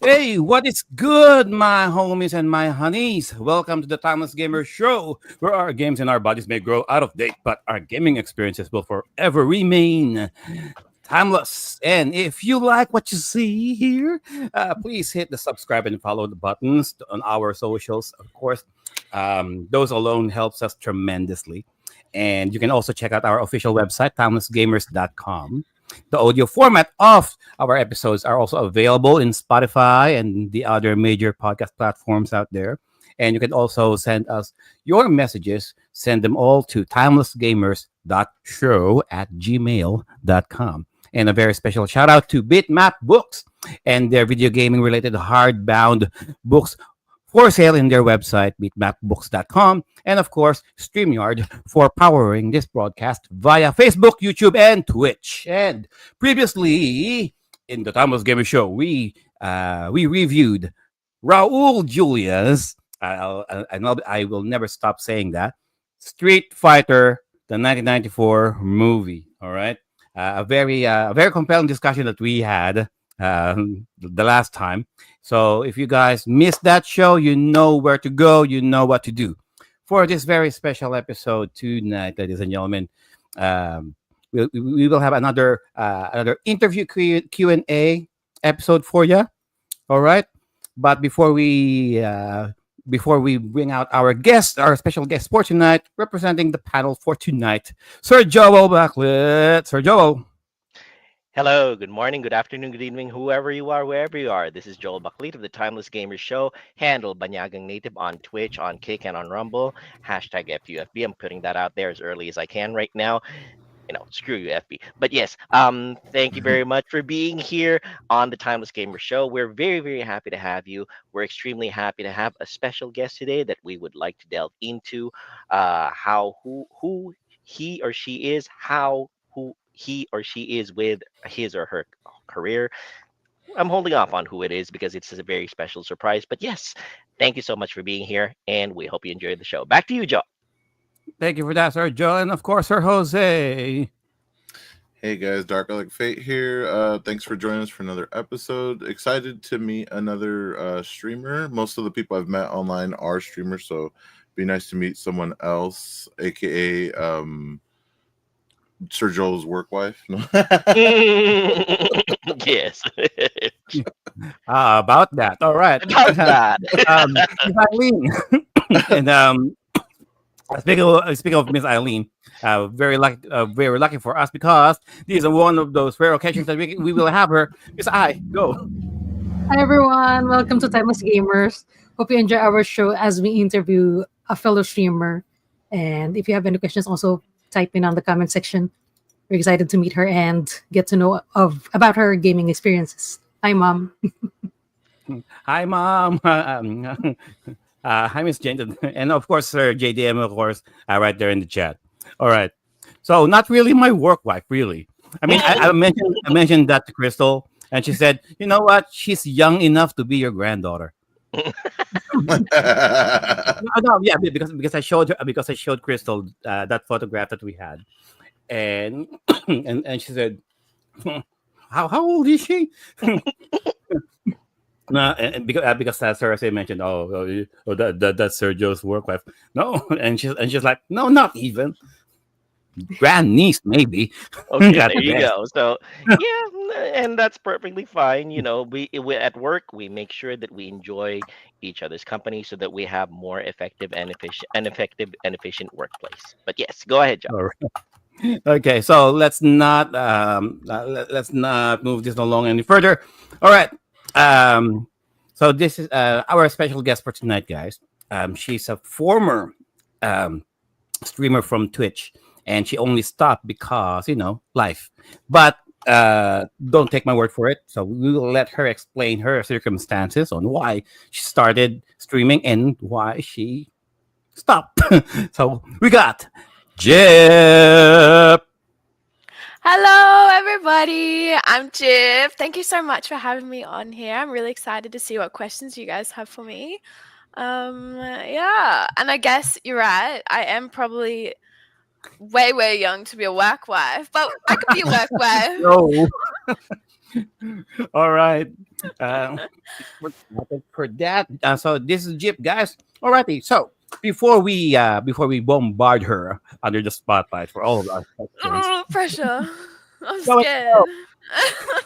Hey, what is good, my homies and my honeys? Welcome to the Timeless Gamer Show, where our games and our bodies may grow out of date, but our gaming experiences will forever remain timeless. And if you like what you see here, please hit the subscribe and follow the buttons on our socials. Of course, those alone helps us tremendously. And you can also check out our official website, timelessgamers.com. The audio format of our episodes are also available in Spotify and the other major podcast platforms out there. And you can also send us your messages. Send them all to timelessgamers.show at gmail.com. And a very special shout out to BitMap Books and their video gaming related hardbound books for sale in their website, bitmapbooks.com, and of course, Streamyard for powering this broadcast via Facebook, YouTube, and Twitch. And previously, in the Timeless Gamer Show, we reviewed Raul Julia's, I will never stop saying that, Street Fighter, the 1994 movie. All right. A very compelling discussion that we had the last time. So if you guys missed that show, you know where to go, you know what to do. For this very special episode tonight, ladies and gentlemen, we will have another interview Q&A episode for you. All right, but before we bring out our guest, our special guest for tonight, representing the panel for tonight, Sir Joel Backlit. Sir Joel. Hello, good morning, good afternoon, good evening, whoever you are, wherever you are. This is Joel Baklit of the Timeless Gamers Show, handle Banyagang Native on Twitch, on Kick, and on Rumble. Hashtag FUFB. I'm putting that out there as early as I can right now. Screw you, FB. But yes, thank you very much for being here on the Timeless Gamer Show. We're very, very happy to have you. We're extremely happy to have a special guest today that we would like to delve into who he or she is, who he or she is with his or her career. I'm holding off on who it is because it's a very special surprise. But yes, thank you so much for being here, and we hope you enjoyed the show. Back to you, Joe. Thank you for that, Sir Joel, and of course, Sir Jose. Hey guys, Dark Like Fate here. Thanks for joining us for another episode. Excited to meet another streamer. Most of the people I've met online are streamers, so be nice to meet someone else, aka Sir Joel's work wife. No? Yes. About that. All right. About that. Miss Eileen. And speaking of Miss Eileen, very lucky for us because this is one of those rare occasions that we will have her. Miss I go. Hi everyone, welcome to Timeless Gamers. Hope you enjoy our show as we interview a fellow streamer. And if you have any questions, also type in on the comment section. We're excited to meet her and get to know about her gaming experiences. Hi, Mom. Hi, Mom. Hi, Miss Jane, and of course, Sir JDM, of course, right there in the chat. All right. So, not really my work wife, really. I mean, I mentioned that to Crystal, and she said, "You know what? She's young enough to be your granddaughter." No, yeah, because I showed Crystal that photograph that we had, and and she said, how old is she?" No, and because Sarah say mentioned, that's Sergio's work wife. No, and she's like, no, not even grandniece, maybe. Okay, there you go. So yeah, and that's perfectly fine. We at work we make sure that we enjoy each other's company so that we have more effective and efficient workplace. But yes, go ahead, John. All right. Okay, so let's not move this along any further. All right. So this is our special guest for tonight, guys. She's a former streamer from Twitch, and she only stopped because life. But don't take my word for it. So we will let her explain her circumstances on why she started streaming and why she stopped. So we got Jip. Hello, everybody. I'm Jib. Thank you so much for having me on here. I'm really excited to see what questions you guys have for me. Yeah, and I guess you're right. I am probably way young to be a work wife, but I could be a work wife. No. All right. Uh, for that. So this is Jeep, guys. Alrighty. So before we bombard her under the spotlight for all of our questions. Oh, pressure. I'm So, scared.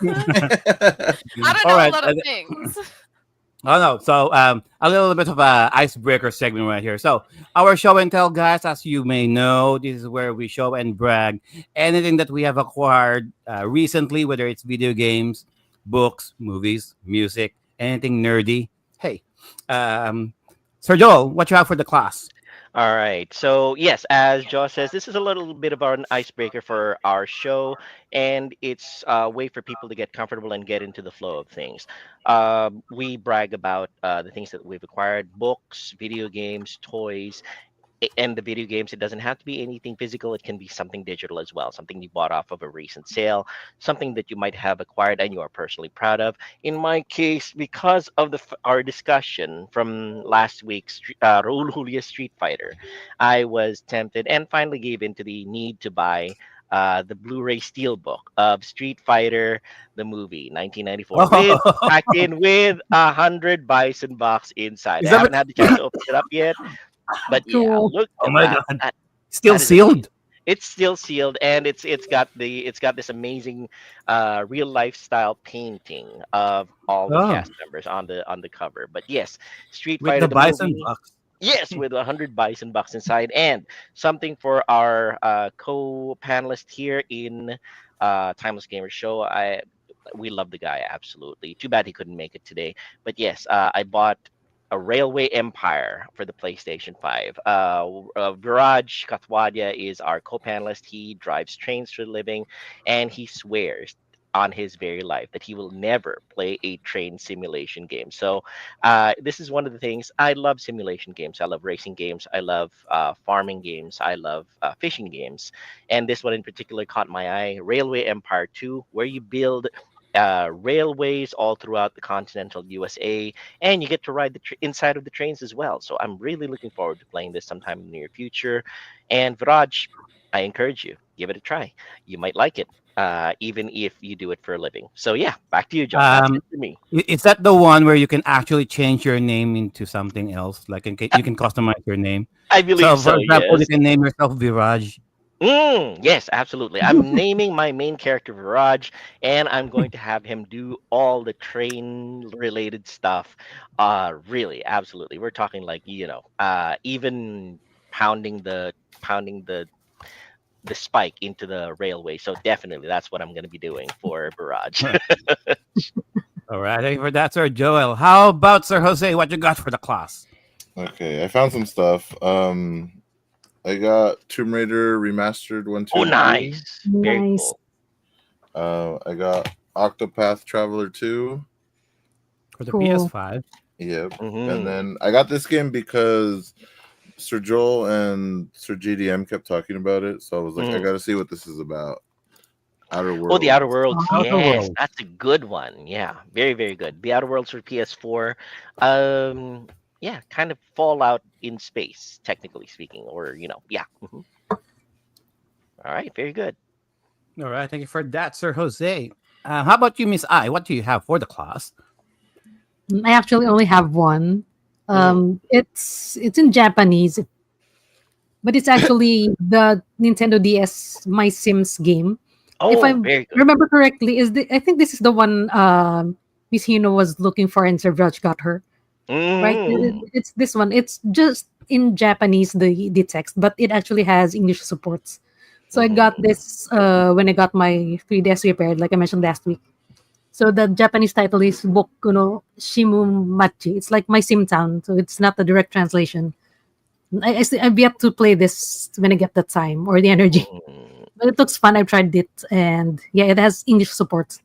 I don't all know a right. lot of things. Oh no. So a little bit of a icebreaker segment right here. So our show and tell, guys, as you may know, this is where we show and brag anything that we have acquired recently, whether it's video games, books, movies, music, anything nerdy. Hey, um, Sir Joel, what you have for the class? All right. So, yes, as Josh says, this is a little bit of an icebreaker for our show, and it's a way for people to get comfortable and get into the flow of things. We brag about the things that we've acquired: books, video games, toys, and the video games. It doesn't have to be anything physical. It can be something digital as well, something you bought off of a recent sale, something that you might have acquired and you are personally proud of. In my case, because of our discussion from last week's Raul Julia Street Fighter, I was tempted and finally gave in to the need to buy the Blu-ray Steelbook of Street Fighter, the movie, 1994, with packed in with 100 bison box inside. Is I that haven't had the chance to open it up yet, but yeah, Cool. look Oh at my that. god. That Still that is amazing. sealed? It's still sealed, and it's got this amazing real lifestyle painting of all the Oh, cast members on the cover. But yes, Street with Fighter the the bison movie. box. Yes, with 100 bison bucks inside, and something for our co-panelist here in Timeless Gamers Show. I We love the guy absolutely. Too bad he couldn't make it today. But yes, I bought a Railway Empire for the PlayStation 5. Viraj Katwadia is our co-panelist. He drives trains for a living, and he swears on his very life that he will never play a train simulation game. So this is one of the things. I love simulation games. I love racing games. I love farming games. I love fishing games. And this one in particular caught my eye: Railway Empire 2, where you build railways all throughout the continental USA, and you get to ride the inside of the trains as well. So I'm really looking forward to playing this sometime in the near future. And Viraj, I encourage you, give it a try. You might like it, even if you do it for a living. So yeah, back to you, Joe. That's Um, it for me. is that the one where you can actually change your name into something else? Like you can customize your name. I So, believe for so. example, you Yes. can name yourself Viraj. Yes, absolutely. I'm naming my main character Viraj, and I'm going to have him do all the train related stuff. Really, absolutely. We're talking like, even pounding the spike into the railway. So definitely that's what I'm going to be doing for Viraj. All right, thank you for that, Sir Joel. How about Sir Jose? What you got for the class? Okay, I found some stuff. I got Tomb Raider remastered 1, 2, Oh, and 3. nice. Very Nice. cool. I got Octopath Traveler 2. For the Cool. PS5. Yep. Mhm. And then I got this game because Sir Joel and Sir GDM kept talking about it, so I was like, I gotta see what this is about. Outer Worlds. Oh, the Outer Worlds. Outer Yes, Worlds. that's a good one. Yeah, very, very good. The Outer Worlds for PS4. Yeah, kind of Fallout in space, technically speaking, or yeah. All right, very good. All right, thank you for that, Sir Jose. How about you, Miss I? What do you have for the class? I actually only have one. It's in Japanese, but it's actually the Nintendo DS My Sims game. If Oh, I very good. remember correctly, I think this is the one Miss Hino was looking for and Sir Vraj got her. Right? Mm. It's this one. It's just in Japanese the text, but it actually has English supports. So I got Mhm. this when I got my 3DS repaired, like I mentioned last week. So the Japanese title is Boku no Shimumachi. It's like My Sim Town, so it's not the direct translation. I've yet to play this when I get the time or the energy. Mm. But it looks fun. I've tried it, and yeah, it has English support.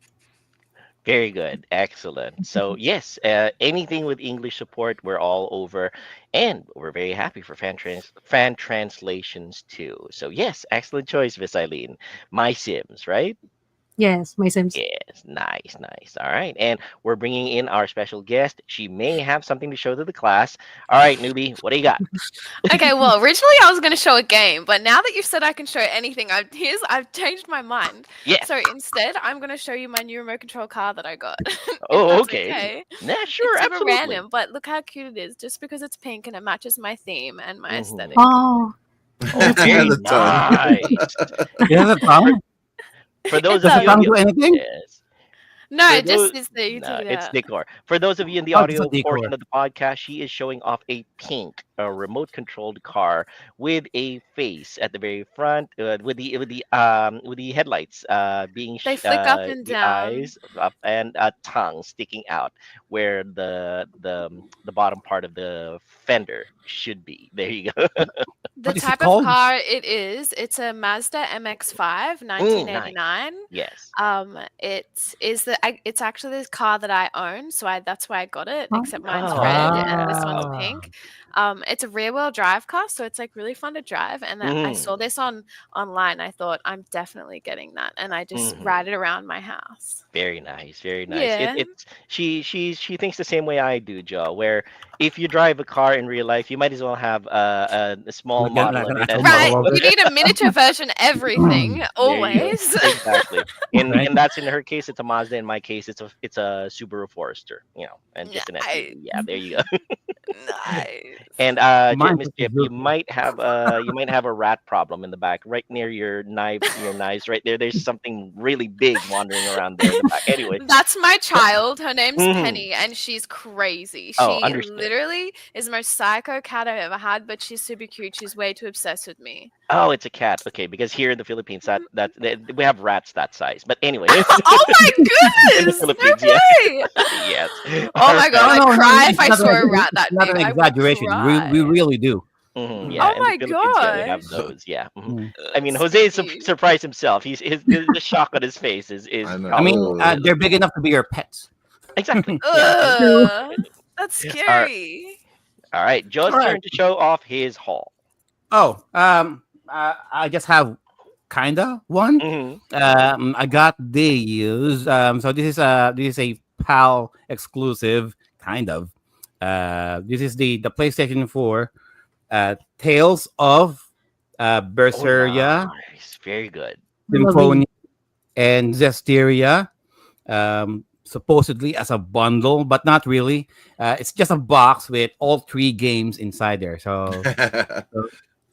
Very good. Excellent. So, yes, anything with English support, we're all over. And we're very happy for fan translations too. So, yes, excellent choice, Miss Eileen. My Sims, right? Yes, my Sims. Yes, nice, nice. All right. And we're bringing in our special guest. She may have something to show to the class. All right, newbie, what do you got? Okay, well, originally I was going to show a game, but now that you've said I can show anything, I've changed my mind. Yes. So instead, I'm going to show you my new remote control car that I got. if Oh, that's okay. Yeah, It's sure, super absolutely. random, but look how cute it is, just because it's pink and it matches my theme and my Mhm. aesthetic. Oh, Oh, very The tongue. nice. Yeah, the tongue. For those It of Does you the in tongue the do anything? yes. No, For it just those, is there. You no, took it it's out. decor. For those of you in the Oh, just a audio decor. portion of the podcast, she is showing off a pink remote controlled car with a face at the very front, with the headlights being They flick up and the down. eyes up and a tongue sticking out where the bottom part of the fender should be. There you go. The What is it type of called? car it is, it's a Mazda MX-5, Nice. 1989. Yes. It's actually the car that I own, so that's why I got it. Oh. Except mine's Oh, red okay. and this one's Ah. pink. It's a rear-wheel drive car, so it's like really fun to drive. And I saw this online. I thought I'm definitely getting that, and I just Mhm. ride it around my house. Very nice, very nice. Yeah. It's she thinks the same way I do, Joe. Where if you drive a car in real life, you might as well have a small Like model an of it actual as Right, model of well. you it. need a miniature version, everything, There you go. always. Exactly. And Right. and that's in her case, it's a Mazda. In my case, it's a Subaru Forester. And just an SUV. Nice. Yeah, there you go. Nice. And Mine's Miss a Jip, you Suzuki. might have a rat problem in the back, right near your knives right there. There's something really big wandering around there in the back. Anyway. That's my child. Her name's Mhm. Penny, and she's crazy. Oh, She understood. literally is the most psycho cat I've ever had, but she's super cute. She's way too obsessed with me. Oh, it's a cat. Okay, because here in the Philippines, we have rats that size. But anyway, Oh my in the goodness! Philippines, No yeah, way! yes. Oh my god, No, I'd no, cry if it's I not saw a an, rat it's that not big. an I would exaggeration. We cry. really do. Yeah, Oh in the my Philippines, yeah, they have gosh. those. Yeah. Mm. I mean, So Jose cute. surprised himself. The shock on his face is I know. I mean, palpable. they're big enough to be your pets. Exactly. Yeah. Ugh, that's All scary. all right, Joe's All right. turn to show off his haul. Oh, I just have kinda one. Mhm. I got these. So this is a PAL exclusive, kind of. This is the PlayStation 4 Tales of Oh, Berseria, nice. Very good. Symphonia, and Zestiria. Supposedly as a bundle, but not really. It's just a box with all three games inside there. So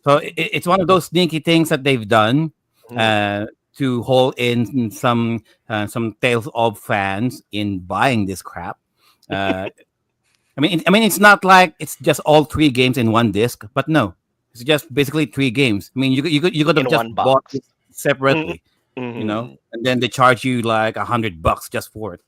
it's one of those sneaky things that they've done to hold in some Tales of fans in buying this crap. I mean, it's not like it's just all three games in one disc, but no, it's just basically three games. I mean, you could have In just one bought box. it separately, Mhm. and then they charge you like $100 just for it.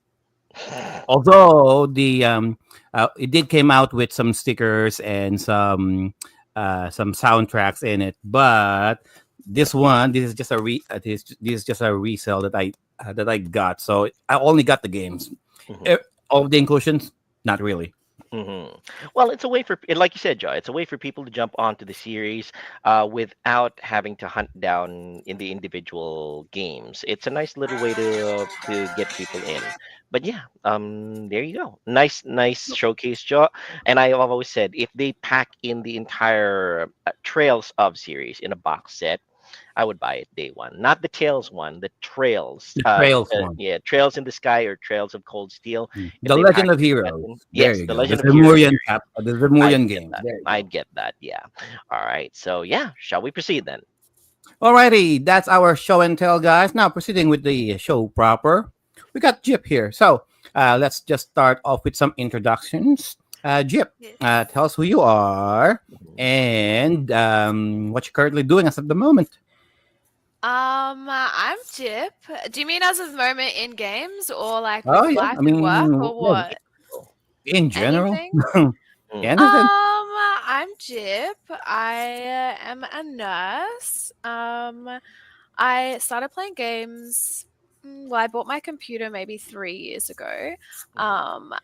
Although it did came out with some stickers and some soundtracks in it, but this is just this is just a resale that I got. So I only got the games. Mhm. All of the inclusions, not really. Well, it's a way for, like you said, Joe, it's a way for people to jump onto the series without having to hunt down in the individual games. It's a nice little way to get people in. But yeah, there you go. Nice showcase, Joe. And I've always said, if they pack in the entire Trails of series in a box set, I would buy it day one. Not the Tails one, the Trails. The Trails one. Yeah, Trails in the Sky or Trails of Cold Steel. If The they Legend pack of that Heroes. in- There yes, you the go. Legend The of Heroes Zemurian series. the Zemurian I'd get game. that. There you go. I'd get that. Yeah. All right. So yeah, shall we proceed then? Alrighty, that's our show and tell, guys. Now proceeding with the show proper. We got Jip here. So let's just start off with some introductions. Jip, Yes. tell us who you are and what you're currently doing as of the moment. I'm Jip. Do you mean as of the moment in games or like Oh, with yeah. life I mean, and work or yeah, what? in general, Anything? anything. I'm Jip. I am a nurse. I started playing games. Well, I bought my computer maybe 3 years ago.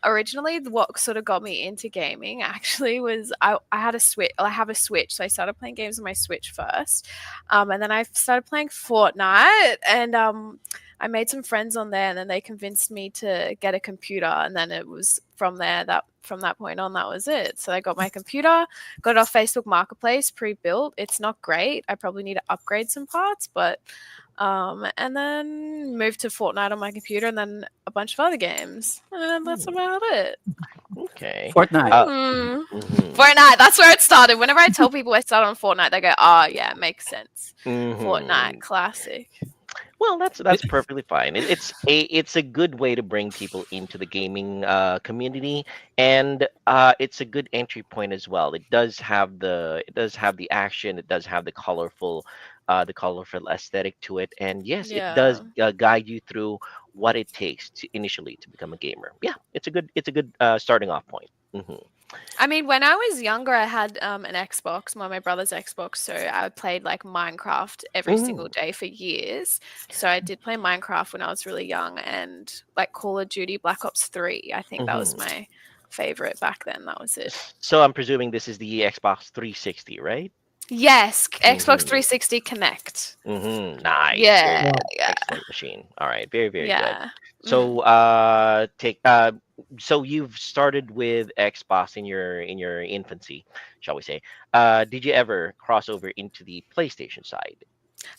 Originally, what sort of got me into gaming actually was I had a Switch. I have a Switch, so I started playing games on my Switch first, and then I started playing Fortnite. And I made some friends on there, and then they convinced me to get a computer, and then it was from that point on, that was it. So I got my computer, got it off Facebook Marketplace, pre-built. It's not great. I probably need to upgrade some parts, but and then moved to Fortnite on my computer, and then a bunch of other games, and that's about it. Okay. Fortnite. Fortnite, that's where it started. Whenever I tell people I started on Fortnite, they go, "Oh yeah, it makes sense." Fortnite, classic. Well, that's perfectly fine. It's a good way to bring people into the gaming community, and it's a good entry point as well. It does have the action. It does have the colorful aesthetic to it, and yes, it does Yeah. guide you through what it takes to initially to become a gamer. Yeah, it's a good starting off point. I mean, when I was younger, I had an Xbox, my brother's Xbox, so I played like Minecraft every single day for years. So I did play Minecraft when I was really young, and like Call of Duty Black Ops 3. I think that was my favorite back then. That was it. So I'm presuming this is the Xbox 360, right? Yes, Xbox 360 Connect. Nice. Yeah, Very yeah, excellent machine. All right. Very, very good. yeah. So so you've started with Xbox in your infancy, shall we say. Did you ever cross over into the PlayStation side?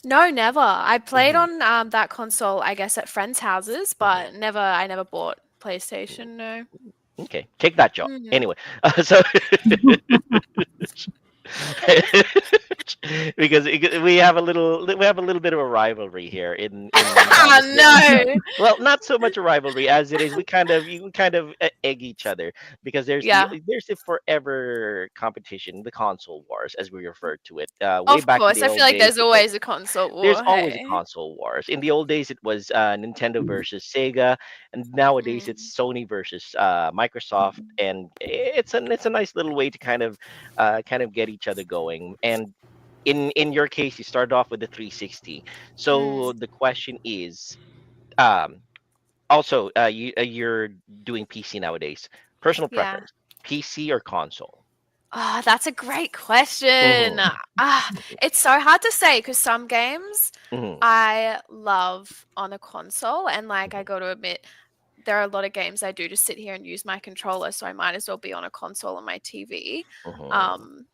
No, never. I played on that console, I guess, at friends' houses, but I never bought PlayStation. No. Okay, take that, Joe. Mhm. Anyway, so because we have a little bit of a rivalry here in Oh Thomas Gamer. no. Well, not so much a rivalry as it is we kind of egg each other because there's Yeah. the forever competition, the console wars as we refer to it. Way Of back in course. the I old feel like days, there's it was always a console there's war, always a hey? console wars. In the old days, it was Nintendo versus Sega, and nowadays Mm. it's Sony versus Microsoft, and it's a nice little way to kind of get each other going. And in your case, you started off with the 360. So Mm. the question is, um, also you're doing PC nowadays. Personal Yeah. preference, PC or console? Oh, that's a great question. hmm It's so hard to say because some games hmm I love on a console, and like I got to admit, there are a lot of games I do to sit here and use my controller, so I might as well be on a console on my TV. hmm Um,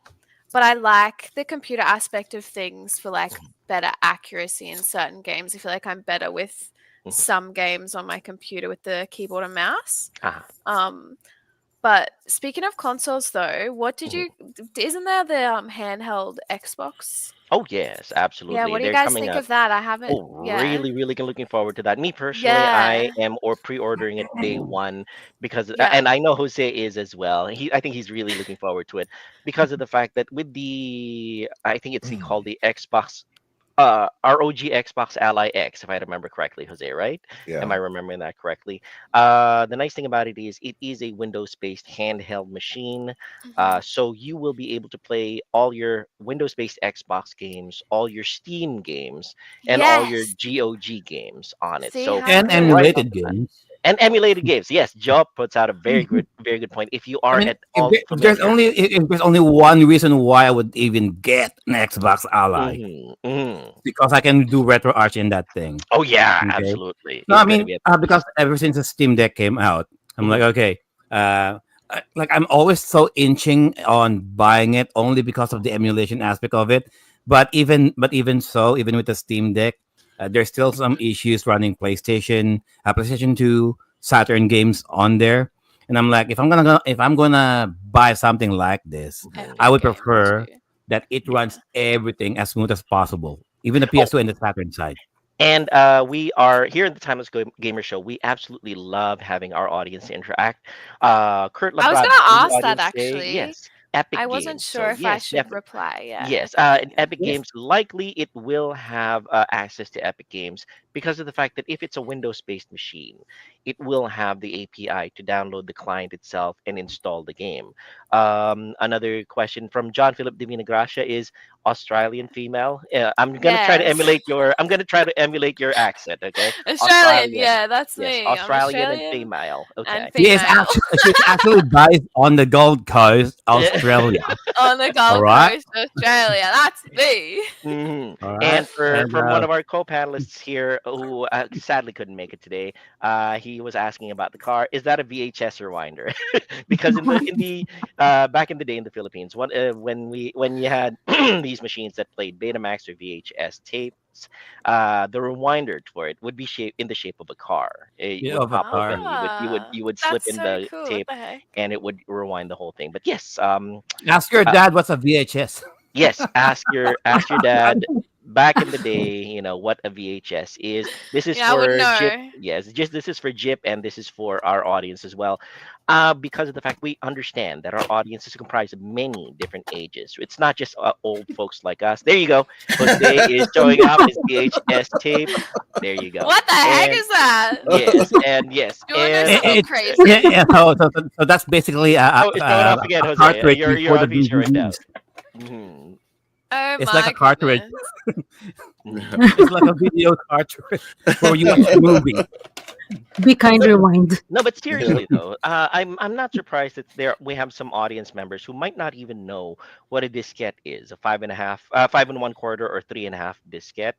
but I like the computer aspect of things for like better accuracy in certain games. I feel like I'm better with some games on my computer with the keyboard and mouse. Ah, Um, but speaking of consoles, though, what did mhm. you? Isn't there the handheld Xbox? Oh yes, Yeah, absolutely. what do you They're guys coming think out. of that? I haven't. Oh, Yeah, really, really looking forward to that. Me personally, I yeah, am or pre-ordering it day one because, yeah. and I know Jose is as well. I think he's really looking forward to it because of the fact that with I think it's called the Xbox ROG Xbox Ally X, if I remember correctly, Jose, right? Yeah. Am I remembering that correctly? The nice thing about it is a Windows-based handheld machine. Mhm. So you will be able to play all your Windows-based Xbox games, all your Steam games, and all your Yes. GOG games on it. See So how And right good. off emulated the bat, games. and emulated games. Yes, Job puts out a very good point. If you I are mean, at all familiar. if there's only one reason why I would even get an Xbox Ally, Mhm. because I can do retro art in that thing. Oh yeah, Okay. absolutely. No, I It's gonna mean, be a because ever since the Steam Deck came out, I'm like, Mhm. okay, like I'm always so inching on buying it only because of the emulation aspect of it. But even so, even with the Steam Deck, there's still some issues running PlayStation 2, Saturn games on there. And I'm like, if I'm gonna buy something like this, I Epic would Game prefer too. that it Yeah. runs everything as smooth as possible, even the Oh, PS2 and the Saturn side. and we are here in the Timeless Gamer Show. We absolutely love having our audience interact. Kurt I was Labrad gonna in the ask that audience say actually. yes, Epic I wasn't Games. So sure if I yes, should definitely. reply. Yeah, Yes, Epic in Game. Epic Games, likely it will have access to Epic Games because of the fact that if it's a Windows-based machine, it will have the API to download the client itself and install the game. Another question from John Philip Divina Gracia is, Australian female. I'm gonna try to Yes. emulate your. I'm gonna try to emulate your accent. Okay. Australian. Yeah, that's Yes, me. I'm Australian and Australian female. and Okay. female She's actually based on the Gold Coast, Australia. on the All Gold right. Coast, Australia. That's me. Mhm. All right. And And from one of our co-panelists here who sadly couldn't make it today, he was asking about the car. Is that a VHS rewinder? Because in the back in the day in the Philippines, when you had these machines that played Betamax or VHS tapes, the rewinder for it would be in the shape of a car. It yeah, would of a pop car. open. You would slip That's in so the cool. What tape, the heck? and it would rewind the whole thing. But yes, Ask your dad what's a VHS. yes, ask your dad back in the day, what a VHS is. This is Yeah, I would for Jip. know. Yes, just this is for Jip, and this is for our audience as well. Because of the fact we understand that our audience is comprised of many different ages. It's not just old folks like us. There you go. Jose is showing off his VHS tape. There you go. What the heck And is that? yes, Doing and something It- crazy. yeah, so that's basically show it off again, a Jose. cartridge You're before the on feature right now. DVDs. Mhm. Oh It's my like a cartridge. goodness. It's like a video cartridge where you watch a movie. Be kind, rewind. No, but seriously though, I'm not surprised that we have some audience members who might not even know what a diskette is, a 5 1/4 or 3.5 diskette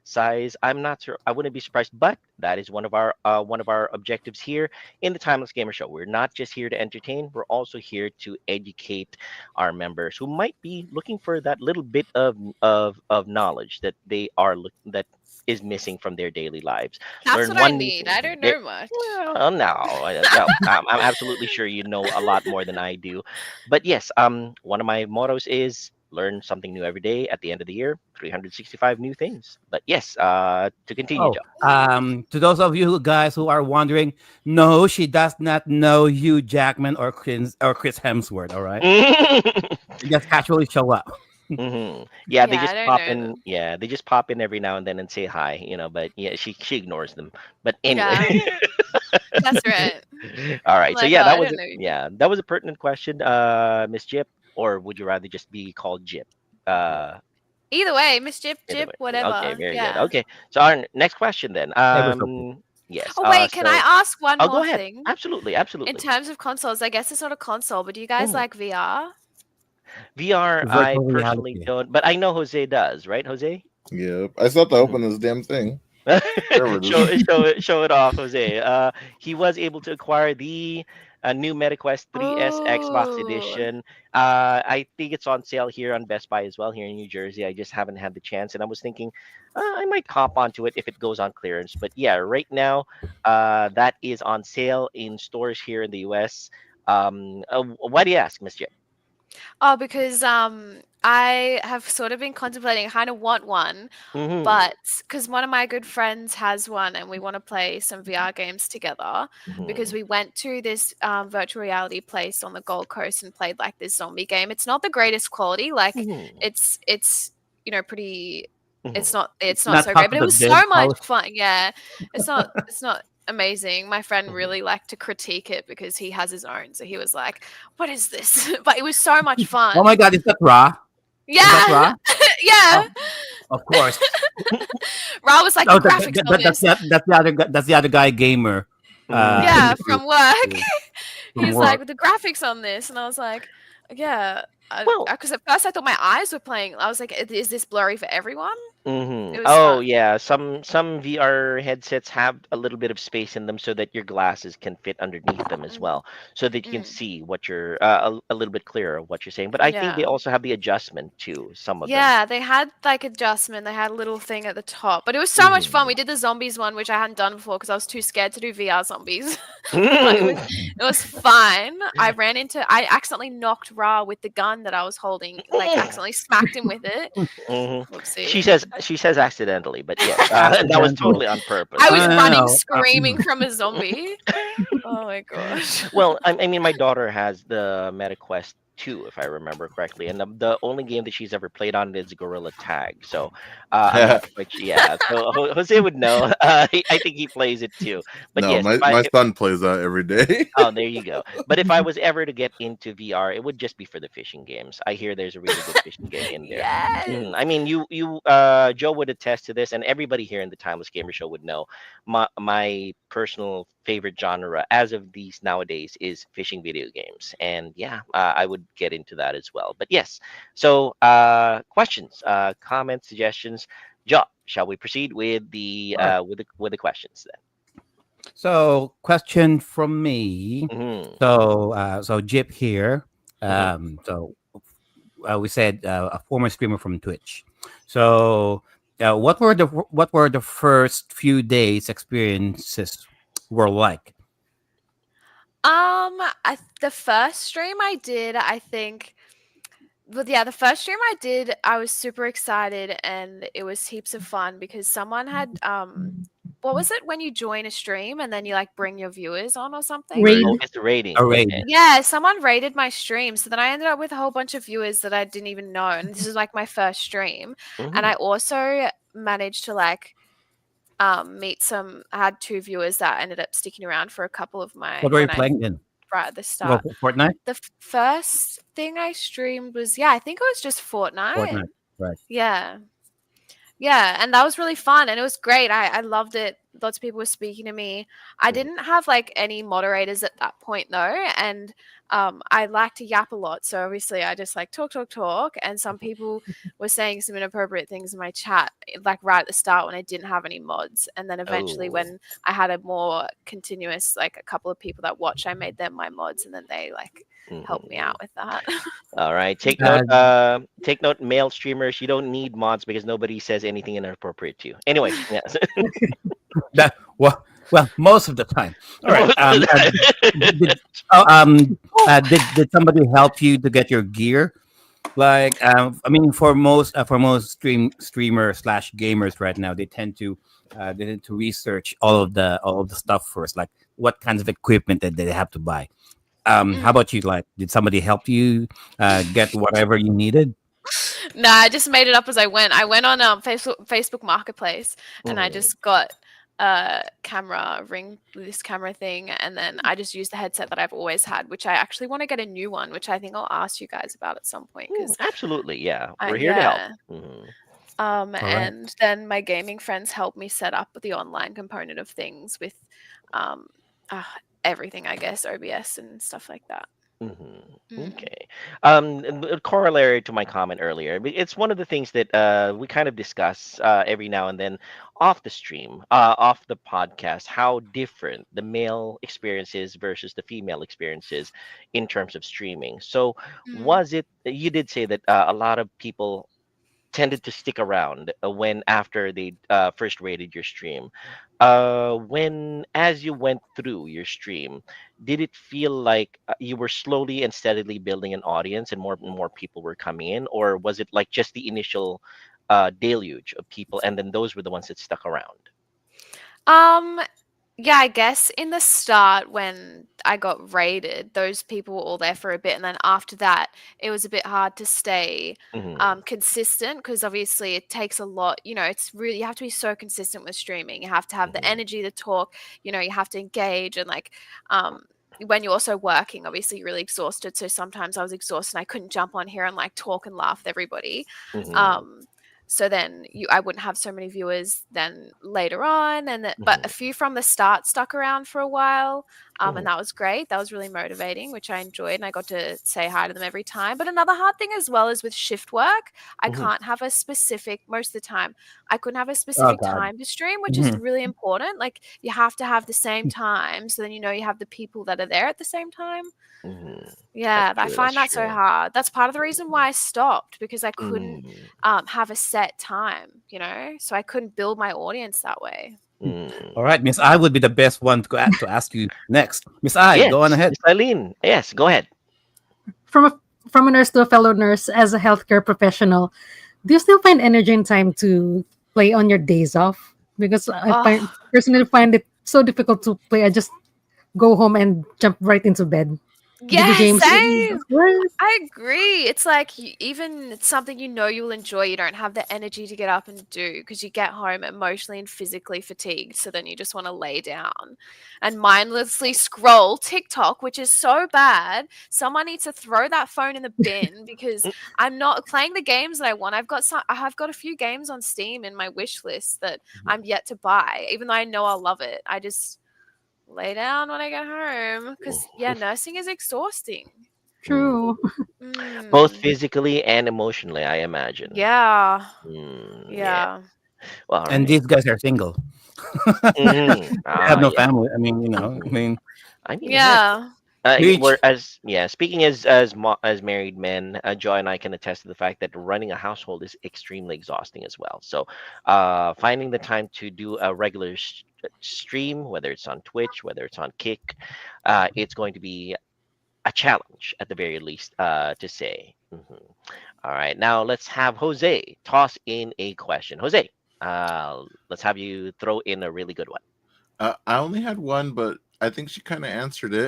size. I'm not sure. I wouldn't be surprised, but that is one of our objectives here in the Timeless Gamer Show. We're not just here to entertain; we're also here to educate our members who might be looking for that little bit of knowledge that that is missing from their daily lives. That's Learn what I one new need. thing. I don't know much. Well, no, I'm absolutely sure you know a lot more than I do. But yes, one of my mottos is learn something new every day. At the end of the year, 365 new things. But yes, to continue, Oh, Joe. to those of you guys who are wondering, no, she does not know Hugh Jackman or Chris Hemsworth. All right, they just casually show up. Yeah, they Yeah, just I don't pop know in. them. Yeah, they just pop in every now and then and say hi. But yeah, she ignores them. But anyway. That's right. All right. So Like, yeah, I that was don't know you. that was a pertinent question, Miss Jip, or would you rather just be called Jip? Either way, Miss Jip, Either Jip, way. whatever. Okay, very good. Yeah. Okay, so our next question then. Ever so cool. Yes. Oh wait, can I ask one Oh, go more ahead. thing? Absolutely, In absolutely. terms of consoles, I guess it's not a console, but do you guys Mhm. like VR? VR, I Virtual personally reality. don't, but I know Jose does, right, Jose? Yep. I still have to open this damn thing. Whatever it is. show it off, Jose. He was able to acquire the new MetaQuest 3S Xbox Ooh. Edition. I think it's on sale here on Best Buy as well here in New Jersey. I just haven't had the chance, and I was thinking I might hop onto it if it goes on clearance. But yeah, right now that is on sale in stores here in the US. Why do you ask, Miss Jip? Oh, because I have sort of been contemplating. I kind of want one, Mhm. but because one of my good friends has one, and we want to play some VR games together. Because Mhm. we went to this virtual reality place on the Gold Coast and played like this zombie game. It's not the greatest quality. Like Mhm. it's pretty. It's Mhm. not Not so Top great, but of it the was Dead so much House. fun. Yeah, it's not amazing. My friend Mhm. really liked to critique it because he has his own. So he was like, "What is this?" But it was so much fun. Oh my God, is that Ra? Is that Yeah, Ra? yeah. Of course. Ra was like Oh, the graphics on that's this. the other guy, gamer. Mhm. Yeah, in the from group. work. Yeah, He from was work. like, with the graphics on this, and I was like, yeah. Well, Because at first I thought my eyes were playing. I was like, is this blurry for everyone? It was Oh fun. yeah, some VR headsets have a little bit of space in them so that your glasses can fit underneath them as Mm, well, so that you can mm, see what you're a little bit clearer of what you're saying. But I think they yeah. also have the adjustment too. Some of them. Yeah, they had like adjustment. They had a little thing at the top, but it was so much fun. We did the zombies one, which I hadn't done before because I was too scared to do VR zombies. But it was fine. I accidentally knocked Ra with the gun that I was holding, like accidentally smacked him with it. Mhm. Whoopsie. She says accidentally, but yes, that was Accidental. totally on purpose. I was I running know. screaming from a zombie. Oh my gosh. Well, I mean, my daughter has the MetaQuest 2, if I remember correctly, and the only game that she's ever played on is Gorilla Tag. So I'm not quite sure. Yeah, so Jose would know. I think he plays it too. But No, yes, my son plays that every day. oh, there you go. But if I was ever to get into VR, it would just be for the fishing games. I hear there's a really good fishing game in there. Yes. I mean, Joe would attest to this, and everybody here in the Timeless Gamer Show would know. My personal favorite genre, as of these nowadays, is fishing video games, and yeah, I would get into that as well. But yes, so questions, comments, suggestions. Joe, shall we proceed with the Sure. with the questions So, question from me. then? So Jip here. Mhm. So we said a former streamer from Twitch. So, what were the first few days experiences were like? The first stream I did, I think. But yeah, the first stream I did, I was super excited and it was heaps of fun because someone had what was it when you join a stream and then you like bring your viewers on or something? Raid. Oh, it's the rating. A raid. Okay. Yeah, someone raided my stream. So then I ended up with a whole bunch of viewers that I didn't even know. And this is like my first stream. And Mhm. I also managed to like meet some. I had 2 viewers that ended up sticking around for a couple of my What were you when I playing then? right at the Well, start. Fortnite. The first thing I streamed was I think it was just Fortnite. Fortnite. Right. Yeah. Yeah, and that was really fun and it was great. I loved it. Lots of people were speaking to me. I Mhm. didn't have like any moderators at that point though, and I like to yap a lot. So obviously I just like talk, and some people were saying some inappropriate things in my chat like right at the start when I didn't have any mods. And then eventually Oh. when I had a more continuous like a couple of people that watch, I made them my mods and then they like helped me Mhm. out with that. All right. Take Uh, note. Take note, male streamers. You don't need mods because nobody says anything inappropriate to you. Anyway, yes. That well, most of the time. All right. Most of the Did, oh, did somebody help you to get your gear? Like, I mean, for most streamers slash gamers right now, they tend to research all of the stuff first, like what kinds of equipment that they have to buy. How about you? Like, did somebody help you get whatever you needed? No, I just made it up as I went. I went on Facebook Marketplace and I Mhm. just got a camera ring, this camera thing, and then I just used the headset that I've always had, which I actually want to get a new one, which I think I'll ask you guys about at some point because Absolutely. Yeah. We're here to help. Mhm. All right. and then my gaming friends helped me set up the online component of things with um uh, everything, I guess, OBS and stuff like that. Mm. Okay. And corollary to my comment earlier, it's one of the things that we kind of discuss every now and then off the stream, off the podcast, how different the male experiences versus the female experiences in terms of streaming. So, Mm. you did say that a lot of people tended to stick around when after they first rated your stream. When as you went through your stream, did it feel like you were slowly and steadily building an audience and more people were coming in, or was it like just the initial deluge of people and then those were the ones that stuck around? Um, yeah, I guess in the start when I got raided, those people were all there for a bit, and then after that, it was a bit hard to stay Hmm. consistent because obviously it takes a lot. You know, it's really you have to be so consistent with streaming. You have to have the Hmm. energy to talk. You know, you have to engage and like when you're also working, obviously you're really exhausted. So sometimes I was exhausted and I couldn't jump on here and like talk and laugh with everybody. Hmm. Um, so then I wouldn't have so many viewers then later on, and but a Hmm. few from the start stuck around for a while, Hmm. and that was great. That was really motivating, which I enjoyed, and I got to say hi to them every time. But another hard thing as well is with shift work, I Hmm. can't have a specific most of the time. I couldn't have a Oh specific God. time to stream, which is Mhm. really important. Like you have to have the same time, so then you know you have the people that are there at the same time. Hmm. Yeah, I That's find that so true. hard. That's part of the reason why I stopped because I couldn't Mm. have a set time, you know, so I couldn't build my audience that way. Mm. All right, Miss I would be the best one to ask you next. Miss I, Yes, go on ahead. Miss Eileen. Yes, go ahead. From a nurse to a fellow nurse as a healthcare professional, do you still find energy and time to play on your days off? Because I Oh, personally find it so difficult to play. I just go home and jump right into bed. Video Yeah, games. same. Of course. I agree. It's like even it's something you know you'll enjoy, you don't have the energy to get up and do because you get home emotionally and physically fatigued. So then you just want to lay down and mindlessly scroll TikTok, which is so bad. Someone needs to throw that phone in the bin because I'm not playing the games that I want. I have got a few games on Steam in my wish list that I'm yet to buy, even though I know I'll love it. I just lay down when I get home because yeah, nursing is exhausting. True. Both Mm. physically and emotionally, I imagine. Yeah. Yeah. Yeah. Well, all And right. these guys are single. They have Ah, no yeah. family. I mean, I mean, I mean, heck. Yeah. reach. Whereas, yeah, speaking as married men, Joy and I can attest to the fact that running a household is extremely exhausting as well. So, finding the time to do a regular stream, whether it's on Twitch, whether it's on Kick, it's going to be a challenge at the very least, to say. All right, now let's have Jose toss in a question. Jose, let's have you throw in a really good one. I only had one, but I think she kind of answered No,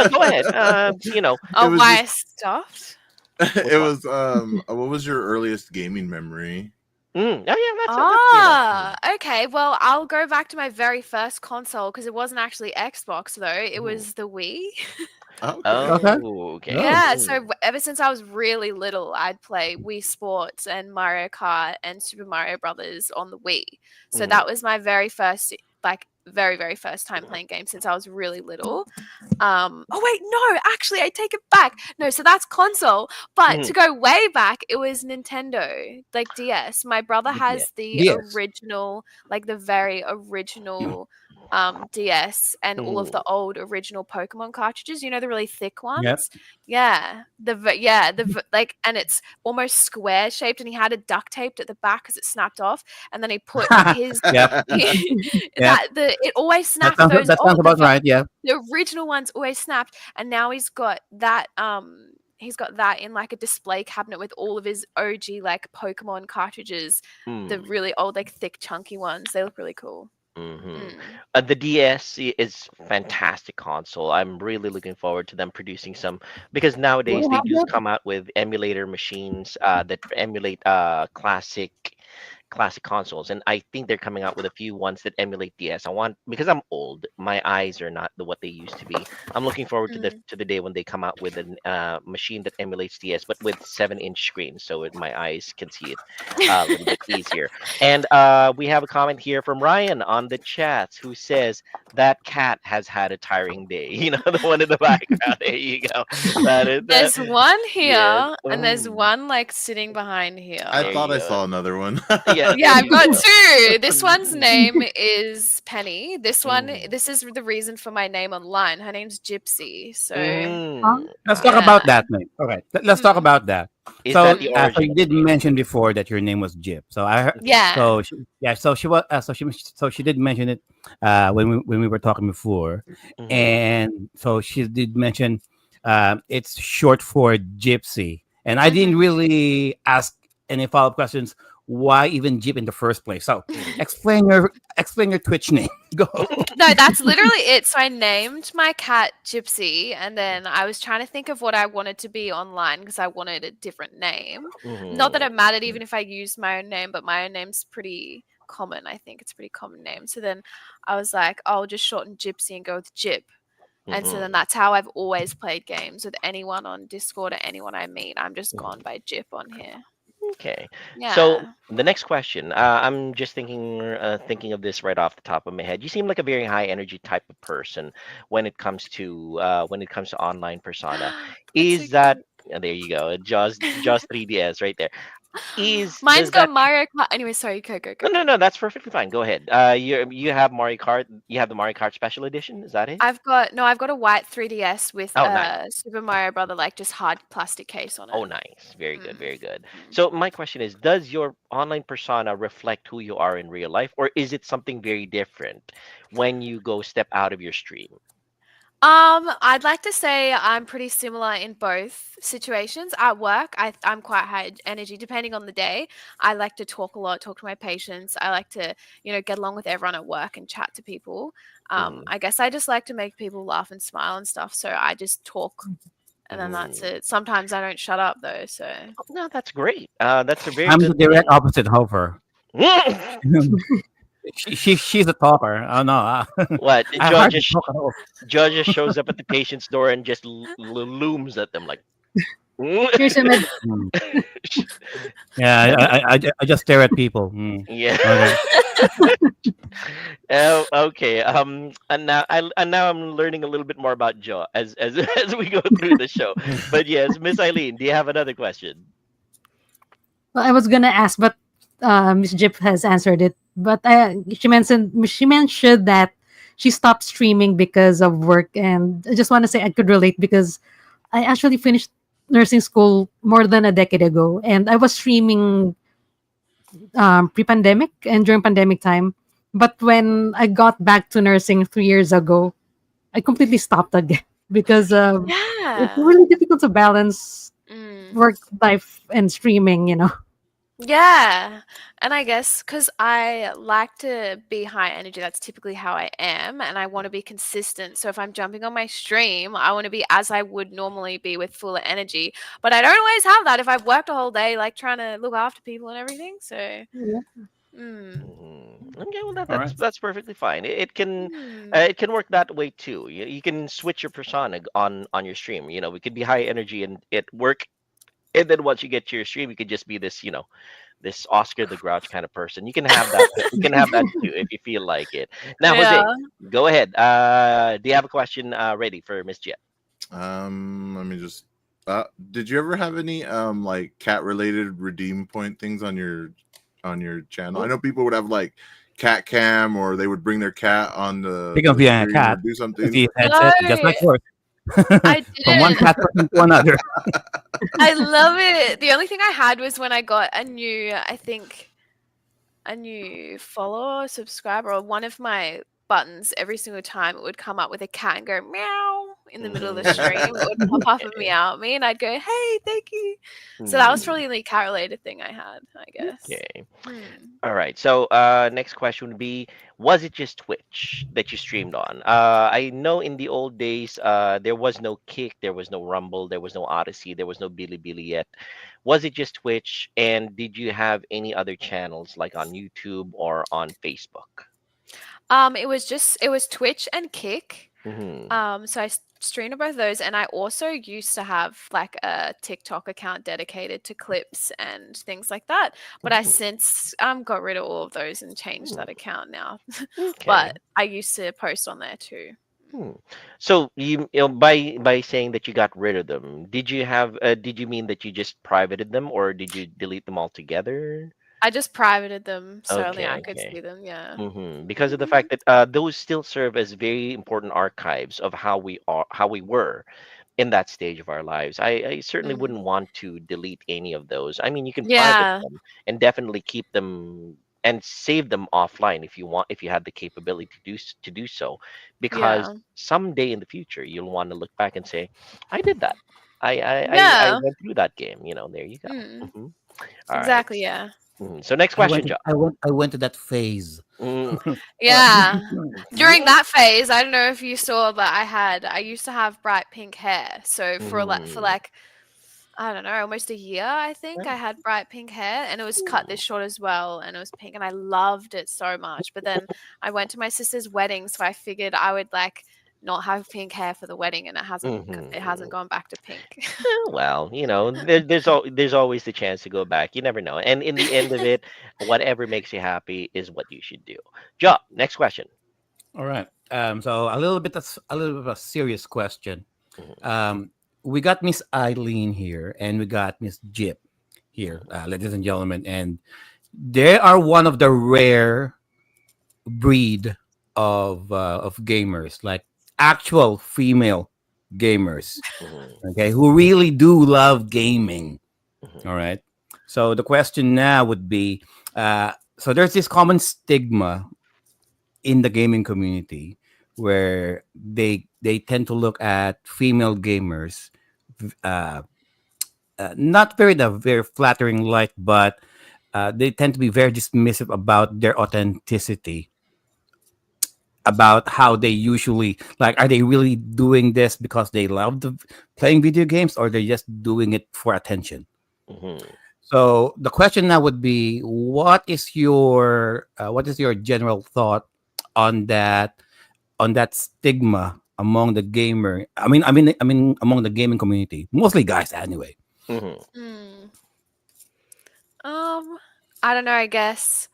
go ahead. it. It Oh, was why I just stuffed? Which it one? was what was your earliest gaming memory? Oh yeah, Ah, okay. Well, I'll go back to my very first console because it wasn't actually Xbox though. It Ooh. was the Wii. Okay. Okay. Oh, okay. Oh. Yeah, so ever since I was really little, I'd play Wii Sports and Mario Kart and Super Mario Brothers on the Wii. So that was my very first, like, very, very first time playing games since I was really little. Oh wait, no, actually, I take it back. No, so that's console. But to go way back, it was Nintendo, like DS. My brother Yeah. has the DS. original, like the very original DS and all of the old original Pokemon cartridges, you know, the really thick Yep. ones. Yeah, like, and it's almost square shaped, and he had it duct taped at the back because it snapped off, and then he put his Yep. Yep. it always That snapped sounds those that sounds about right. Yeah. the original ones always snapped, and now he's got that in like a display cabinet with all of his OG like Pokemon cartridges, the really old like thick chunky ones. They look really cool. The DS is fantastic console. I'm really looking forward to them producing some because nowadays they do come out with emulator machines that emulate classic consoles, and I think they're coming out with a few ones that emulate DS. I want because I'm old, my eyes are not what they used to be. I'm looking forward to the day when they come out with a machine that emulates DS, but with 7-inch screen, so my eyes can see it a little bit easier. And we have a comment here from Ryan on the chat who says that cat has had a tiring day. You know, the one in the background. There you go. There's one here, yes. and there's one like sitting behind here. I There thought you I go. saw another one. Yeah, Yeah, there I've you got go. two. This one's name is Penny. Mm. This is the reason for my name online. Her name's Gypsy. So Let's talk yeah. about that, mate. Okay, let's talk about that. Is So, that the so origin you of the did name? mention before that your name was Jip. So I heard. Yeah. So she, yeah. So she was. So she did mention it when we were talking before, and so she did mention it's short for Gypsy, and I didn't really ask any follow up questions. Why even Jip in the first place? So explain your Twitch name. Go. No, that's literally it. So I named my cat Gypsy, and then I was trying to think of what I wanted to be online because I wanted a different name. Not that it mattered even if I used my own name, but my own name's pretty common. I think it's a pretty common name. So then I was like, I'll just shorten Gypsy and go with Jip. And so then that's how I've always played games with anyone on Discord or anyone I meet. I'm just gone by Jip on here. Okay. Yeah. So the next question, I'm just thinking of this right off the top of my head. You seem like a very high energy type of person when it comes to online persona. Is that there you go, just 3DS right there. Mine's Does that got Mario Kart. Anyway, sorry, go. no, that's perfectly fine. Go ahead. You have Mario Kart. You have the Mario Kart Special Edition. Is that it? I've got a white 3DS with Oh, nice. Super Mario Brother, like just hard plastic case on it. Oh, nice. Very good. Very good. So my question is, does your online persona reflect who you are in real life, or is it something very different when you go step out of your stream? I'd like to say I'm pretty similar in both situations. At work, I'm quite high energy depending on the day. I like to talk a lot, talk to my patients. I like to, get along with everyone at work and chat to people. Mhm. I guess I just like to make people laugh and smile and stuff. So I just talk and then that's Mhm. it. Sometimes I don't shut up though. So No, that's great. That's a very I'm the good direct thing. opposite of her. She's a talker. Oh no, What? I hardly talk at all. Judge just shows up at the patient's door and just looms at them like. Here's your med. Mm. Yeah, I just stare at people. Mm. Yeah. Okay. Oh, okay. And now I'm learning a little bit more about Joe as as we go through the show. But yes, Miss Eileen, do you have another question? Well, I was gonna ask, but Miss Jip has answered it. But she mentioned that she stopped streaming because of work, and I just want to say I could relate because I actually finished nursing school more than a decade ago, and I was streaming pre-pandemic and during pandemic time. But when I got back to nursing 3 years ago, I completely stopped again because it's yeah. really difficult to balance Mm. work life and streaming. Yeah. And I guess because I like to be high energy, that's typically how I am. And I want to be consistent. So if I'm jumping on my stream, I want to be as I would normally be with fuller energy. But I don't always have that if I've worked a whole day, like trying to look after people and everything. So, Yeah. Okay, well All right. that's perfectly fine. mm, it can work that way too. You can switch your persona on your stream. We could be high energy and it work, and then once you get to your stream, you could just be this this Oscar the Grouch kind of person. You can have that. You can have that too if you feel like it. Now, Jose, yeah. go ahead. Do you have a question ready for Miss Jet? Let me just. Did you ever have any like cat related redeem point things on your channel? I know people would have like cat cam, or they would bring their cat on Speaking of the being a stream or cat, do you something. see his No, headset just like yours. I From one didn't. cat person to another. I love it. The only thing I had was when I got I think, a new follower or subscriber, or one of my buttons every single time it would come up with a cat and go meow in the middle of the stream. It would pop up and Okay. meow at me, and I'd go, "Hey, thank you." So that was Hmm, probably the only cat related thing I had, I guess. okay. Hmm. All right. So, next question would be: was it just Twitch that you streamed on? I know in the old days, there was no Kick, there was no Rumble, there was no Odyssey, there was no Bilibili yet. Was it just Twitch? And did you have any other channels like on YouTube or on Facebook? It was Twitch and Kick. Hmm. So I streamed on both those, and I also used to have like a TikTok account dedicated to clips and things like that. But I since got rid of all of those and changed that account now. Okay. But I used to post on there too. Hmm. So by saying that you got rid of them, did you mean that you just privated them or did you delete them altogether? I just privated them so only I Okay, could okay. see them. Yeah. Because of the fact that those still serve as very important archives of how we were in that stage of our lives. I certainly Mm. wouldn't want to delete any of those. I mean, you can private Yeah. them and definitely keep them and save them offline if you want, if you had the capability to do so, because Yeah. someday in the future you'll want to look back and say, I did that. I Yeah. went through that game. There you go. Mm. Hmm. All right. Exactly. Yeah. So next question, Joe. I went to that phase. Mm, All right. Yeah. During yeah. that phase, I don't know if you saw, but I used to have bright pink hair. So for Mm. like I don't know, almost a year, I think I had bright pink hair, and it was cut this short as well, and it was pink, and I loved it so much. But then I went to my sister's wedding, so I figured I would like not have pink hair for the wedding, and it hasn't Mhm. gone back to pink. Well, there's always the chance to go back. You never know. And in the end of it, whatever makes you happy is what you should do. Joe, next question. All right. So a little bit of a serious question. Mhm. We got Miss Eileen here, and we got Miss Jip here, ladies and gentlemen, and they are one of the rare breed of gamers, like actual female gamers, Mhm. okay, who really do love gaming. Mhm. All right. So the question now would be, so there's this common stigma in the gaming community where they tend to look at female gamers, uh, not very the very flattering light, but they tend to be very dismissive about their authenticity, about how they usually like. Are they really doing this because they love playing video games, or they're just doing it for attention? Mhm. So the question now would be, what is your general thought on that stigma among the gamer? I mean, among the gaming community, mostly guys, anyway. Mhm. Mm. Um, I don't know. I guess.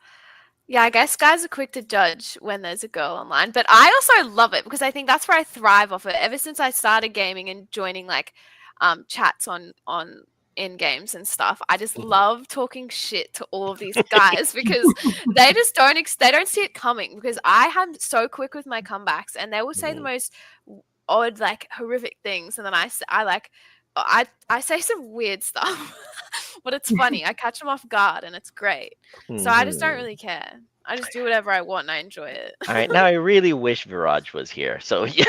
Yeah, I guess guys are quick to judge when there's a girl online, but I also love it because I think that's where I thrive off it. Ever since I started gaming and joining like chats on in games and stuff, I just Mhm. love talking shit to all of these guys because they just they don't see it coming because I am so quick with my comebacks and they will say the Mhm. most odd like horrific things and then I like I say some weird stuff. But it's funny. I catch them off guard and it's great. So I just don't Mhm. really care. I just do whatever I want and I enjoy it. All right, now I really wish Viraj was here. So yeah,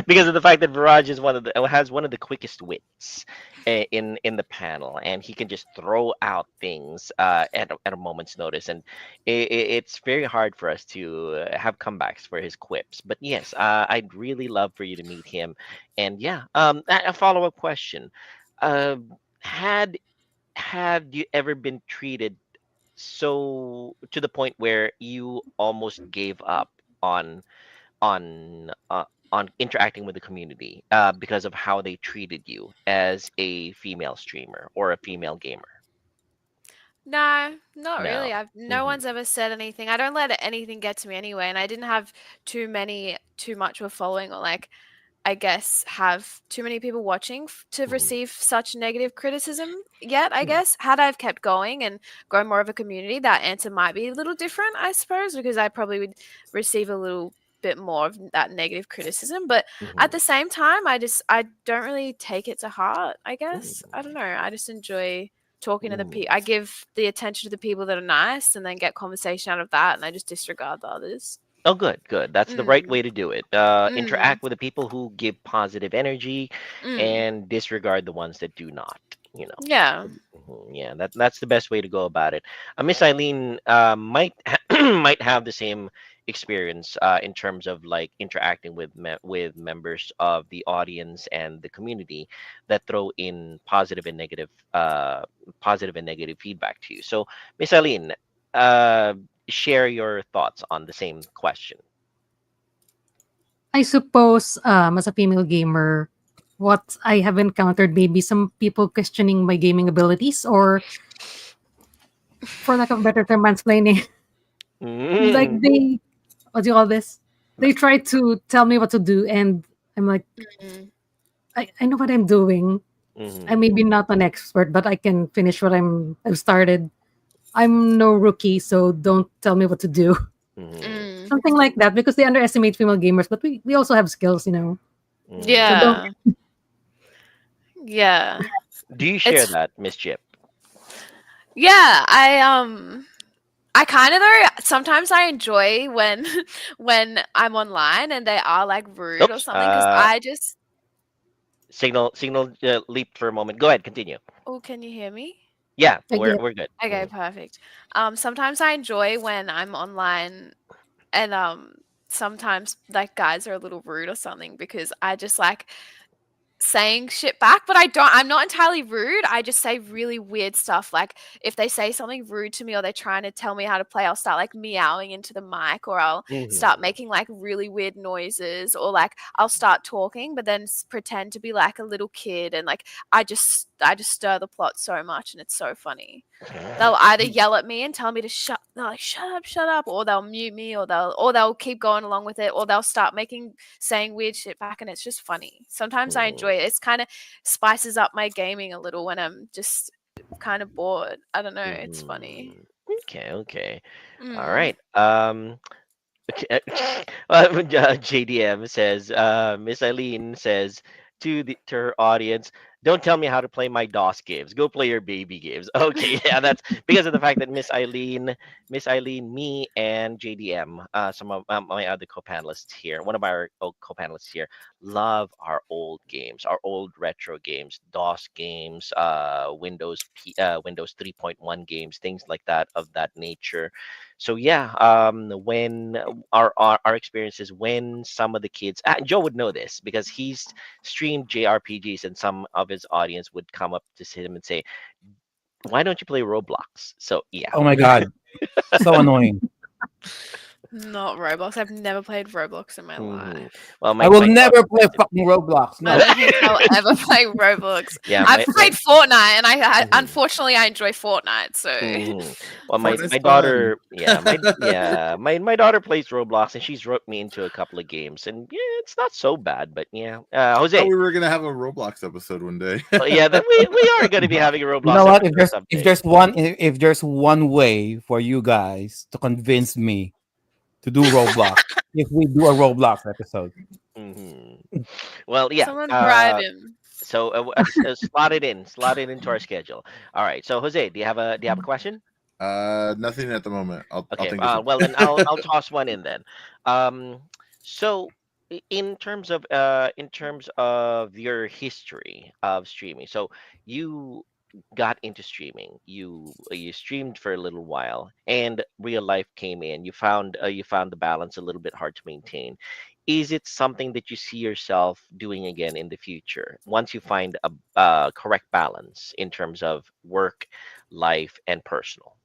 because of the fact that Viraj is has one of the quickest wits in the panel, and he can just throw out things at a moment's notice, and it's very hard for us to have comebacks for his quips. But yes, I'd really love for you to meet him, and yeah, a follow up question: uh, had have you ever been treated so to the point where you almost gave up on on uh, on interacting with the community because of how they treated you as a female streamer or a female gamer? No, not No. really. I've no Hmm. one's ever said anything. I don't let anything get to me anyway, and I didn't have too much of a following or like I guess have too many people watching to Hmm. receive such negative criticism yet. I guess had I've kept going and grown more of a community, that answer might be a little different, I suppose, because I probably would receive a little bit more of that negative criticism. But at Hmm. the same time, I don't really take it to heart. I guess I don't know. I just enjoy talking to the Hmm. people. I give the attention to the people that are nice, and then get conversation out of that, and I just disregard the others. Oh, good, good. That's the right Mm, way to do it. mm, Interact with the people who give positive energy, mm. and disregard the ones that do not. You know. Yeah. Yeah, that's the best way to go about it. Miss Eileen might might have the same experience in terms of like interacting with with members of the audience and the community that throw in positive and negative feedback to you. So, Miss Eileen, uh, share your thoughts on the same question. I suppose, as a female gamer, what I have encountered, maybe some people questioning my gaming abilities, or for lack of a better term, mansplaining. Like Mm. they, what do you call this? They try to tell me what to do, and I'm like, Mm. I know what I'm doing. I'm Mhm. maybe not an expert, but I can finish what I've started. I'm no rookie, so don't tell me what to do. Mhm. Mm. Something like that, because they underestimate female gamers, but we also have skills, you know. So Mhm. don't. Yeah. Yeah. Do you share It's that, Miss Chip? yeah, I kind of though sometimes I enjoy when when I'm online and they are like rude or Oops. something because I just Signal leaped for a moment. Go ahead, continue. oh, can you hear me? Yeah, I get. we're good. Okay, Mhm. perfect. Sometimes I enjoy when I'm online and sometimes like guys are a little rude or something because I just like saying shit back, but I'm not entirely rude. I just say really weird stuff. Like if they say something rude to me or they're trying to tell me how to play, I'll start like meowing into the mic or I'll start Mhm. making like really weird noises or like I'll start talking but then pretend to be like a little kid and like I just stir the plot so much and it's so funny. They'll either yell at me and tell me to they're like, shut up, or they'll mute me, or they'll keep going along with it, or they'll start saying weird shit back, and it's just funny. Sometimes I Mhm. enjoy it. It's kind of spices up my gaming a little when I'm just kind of bored. I don't know. It's funny. Mhm. Okay, okay. All Mm. right. JDM says, Miss Eileen says to her audience, Don't tell me how to play my DOS games. Go play your baby games. Okay, yeah, that's because of the fact that Miss Eileen, me, and JDM, some of my other co-panelists here, one of our co-panelists here, love our old games, our old retro games, DOS games, Windows 3.1 games, things like that of that nature. So yeah, when our experiences when some of the kids, Joe would know this because he's streamed JRPGs, and some of his audience would come up to him and say, "Why don't you play Roblox?" So yeah. Oh my god, so annoying. Not Roblox. I've never played Roblox in my Mhm. life. Well, I my will my never daughter play plays it. fucking Roblox. I No. don't think I'll ever play Roblox. Yeah, I've played Fortnite, and I Mhm. unfortunately I enjoy Fortnite. So Mhm. Well, my Fortnite's my fun. daughter, my daughter plays Roblox, and she's roped me into a couple of games, and yeah, it's not so bad. But yeah, Thought Jose, we were gonna have a Roblox episode one day. yeah, that we are going to be having a You Roblox know what? If episode there's if someday. there's one if there's one way for you guys to convince me to do Roblox, if we do a Roblox episode. Hmm. Well, yeah. someone bribe him. So slot it into our schedule. All right. So Jose, do you have a question? Nothing at the moment. I'll Okay. think of something. Well, then I'll toss one in then. Um, so in terms of your history of streaming, so you got into streaming. You streamed for a little while, and real life came in. You found the balance a little bit hard to maintain. Is it something that you see yourself doing again in the future once you find a correct balance in terms of work, life, and personal?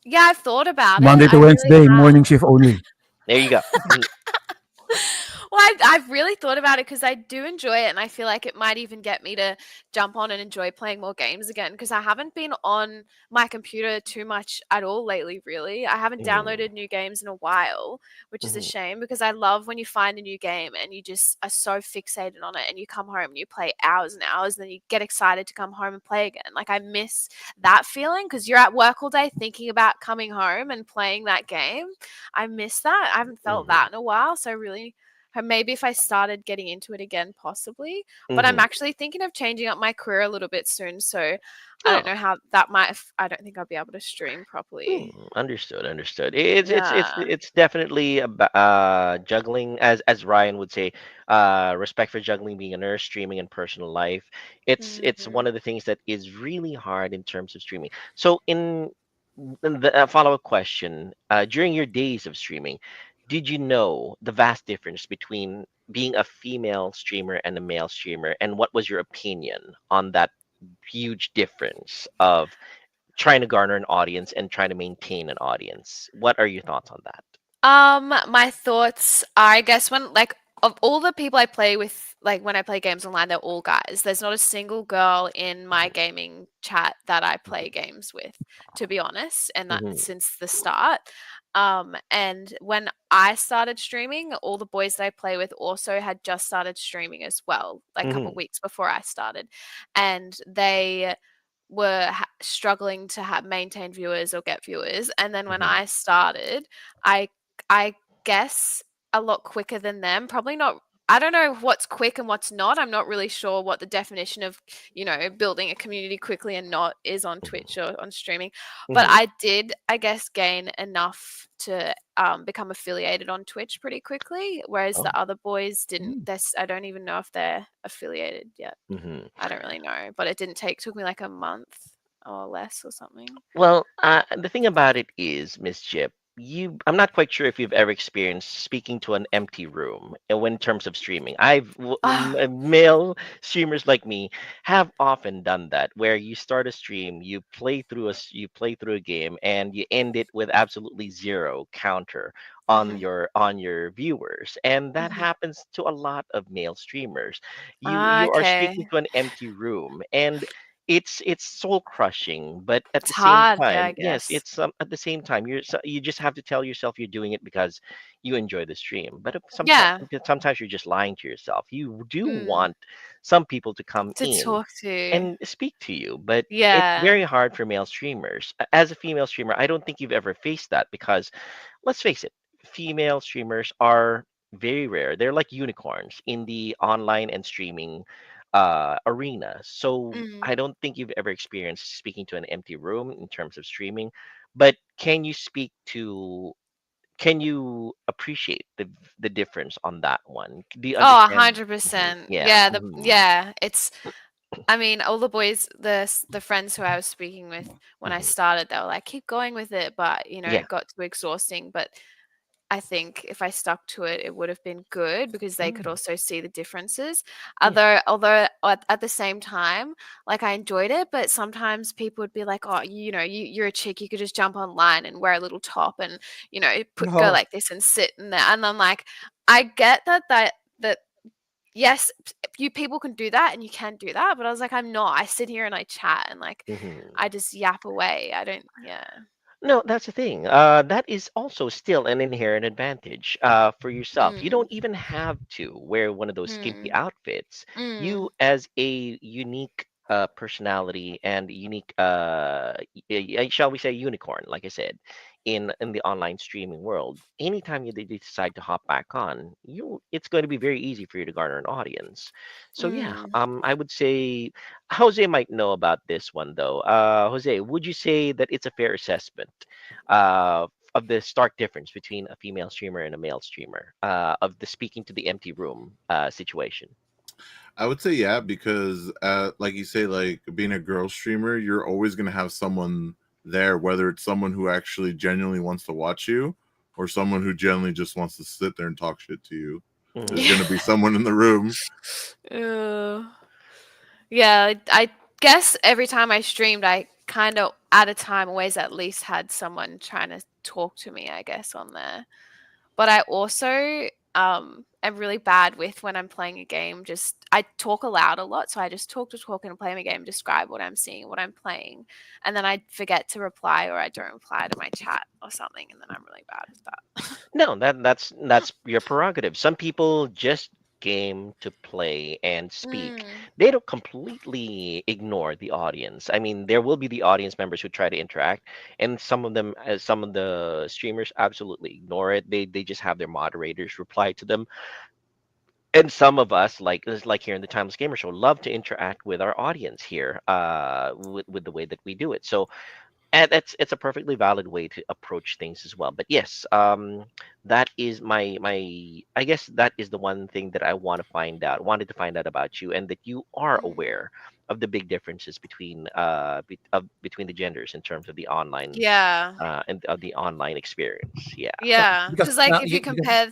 Yeah, I've thought about it. Monday I to really Wednesday, have. morning shift only. There you go. Well, I've really thought about it because I do enjoy it, and I feel like it might even get me to jump on and enjoy playing more games again. Because I haven't been on my computer too much at all lately. Really, I haven't Mhm, downloaded new games in a while, which is a mhm, shame because I love when you find a new game and you just are so fixated on it, and you come home and you play hours and hours, and then you get excited to come home and play again. Like I miss that feeling because you're at work all day thinking about coming home and playing that game. I miss that. I haven't felt mhm, that in a while, so I really maybe if I started getting into it again, possibly. But I'm mhm. actually thinking of changing up my career a little bit soon. So I don't Oh, know how that might. I don't think I'll be able to stream properly. understood, understood. It's Yeah. it's definitely juggling, as Ryan would say, respect for juggling being a nurse, streaming, and personal life. It's one Hmm. of the things that is really hard in terms of streaming. So in the follow-up question, during your days of streaming, did you know the vast difference between being a female streamer and a male streamer, and what was your opinion on that huge difference of trying to garner an audience and trying to maintain an audience? What are your thoughts on that? My thoughts are, I guess, when like of all the people I play with, like when I play games online, they're all guys. There's not a single girl in my gaming chat that I play games with, to be honest, and that Hmm. since the start. And when I started streaming, all the boys that I play with also had just started streaming as well, like a couple Hmm. weeks before I started, and they were struggling to maintain viewers or get viewers. And then when Hmm. I started, I I guess a lot quicker than them. Probably not. I don't know what's quick and what's not. I'm not really sure what the definition of, building a community quickly and not is on Twitch or on streaming. But Hmm. I did, I guess, gain enough to become affiliated on Twitch pretty quickly, whereas Oh. the other boys didn't. Mm. I don't even know if they're affiliated yet. Hmm. I don't really know, but it didn't took me like a month or less or something. Well, the thing about it is, Miss Chip, I'm not quite sure if you've ever experienced speaking to an empty room when in terms of streaming. Ah, Male streamers like me have often done that, where you start a stream, you play through a game, and you end it with absolutely zero counter on mhm, your viewers, and that mhm. happens to a lot of male streamers. You Ah, you are speaking okay. to an empty room, and it's soul crushing, but at It's the same hard, yeah, I time, yes, guess. it's at the same time you just have to tell yourself you're doing it because you enjoy the stream. But Yeah. sometimes you're just lying to yourself. You do Mm. want some people to come To in talk to. and speak to you, but it's Yeah. very hard for male streamers. As a female streamer, I don't think you've ever faced that because let's face it, female streamers are very rare. They're like unicorns in the online and streaming arena. So I Mm. don't think you've ever experienced speaking to an empty room in terms of streaming. But can you appreciate the difference on that one? Do you Oh, understand? 100%. Yeah. Yeah, yeah, it's I mean, all the boys, the friends who I was speaking with when I Mhm. started, they were like, "Keep going with it," but Yeah. it got too exhausting. But I think if I stuck to it, it would have been good because they could Mm, also see the differences. yeah. Although at the same time, like I enjoyed it, but sometimes people would be like, "Oh, you're a chick, you could just jump online and wear a little top and go No. like this and sit in there." And I'm like, I get that yes, you people can do that and you can do that, but I was like, I'm not. I sit here and I chat and like Mhm. I just yap away. I don't. Yeah. No, that's the thing. That is also still an inherent advantage for yourself. You Mm, don't even have to wear one of those skimpy mm, outfits. mm, You, as a unique personality and unique, shall we say, unicorn, like I said, in the online streaming world, anytime you decide to hop back on, it's going to be very easy for you to garner an audience. So yeah, mm. I would say Jose might know about this one though. Jose, would you say that it's a fair assessment uh, of the stark difference between a female streamer and a male streamer of the speaking to the empty room situation? I would say yeah, because like you say, like being a girl streamer, you're always gonna have someone there, whether it's someone who actually genuinely wants to watch you or someone who genuinely just wants to sit there and talk shit to you. There's Mhm. Yeah. gonna be someone in the room. Uh, yeah, I guess every time I streamed, I kind of at a time always at least had someone trying to talk to me, I guess, on there. But I also am really bad with when I'm playing a game. Just I talk aloud a lot, so I just talk and play my game, describe what I'm seeing, what I'm playing, and then I forget to reply or I don't reply to my chat or something, and then I'm really bad with that. No, that's your prerogative. Some people just game to play and speak. Mm, They don't completely ignore the audience. I mean, there will be the audience members who try to interact, and some of them, some of the streamers absolutely ignore it. They just have their moderators reply to them. And some of us, like here in the Timeless Gamer Show, love to interact with our audience here, with the way that we do it. So and it's a perfectly valid way to approach things as well. But yes, that is my I guess that is the one thing that wanted to find out about you, and that you are mm. aware of the big differences between between the genders in terms of the online Yeah, and of the online experience. Yeah. yeah. Because Because like if you compare,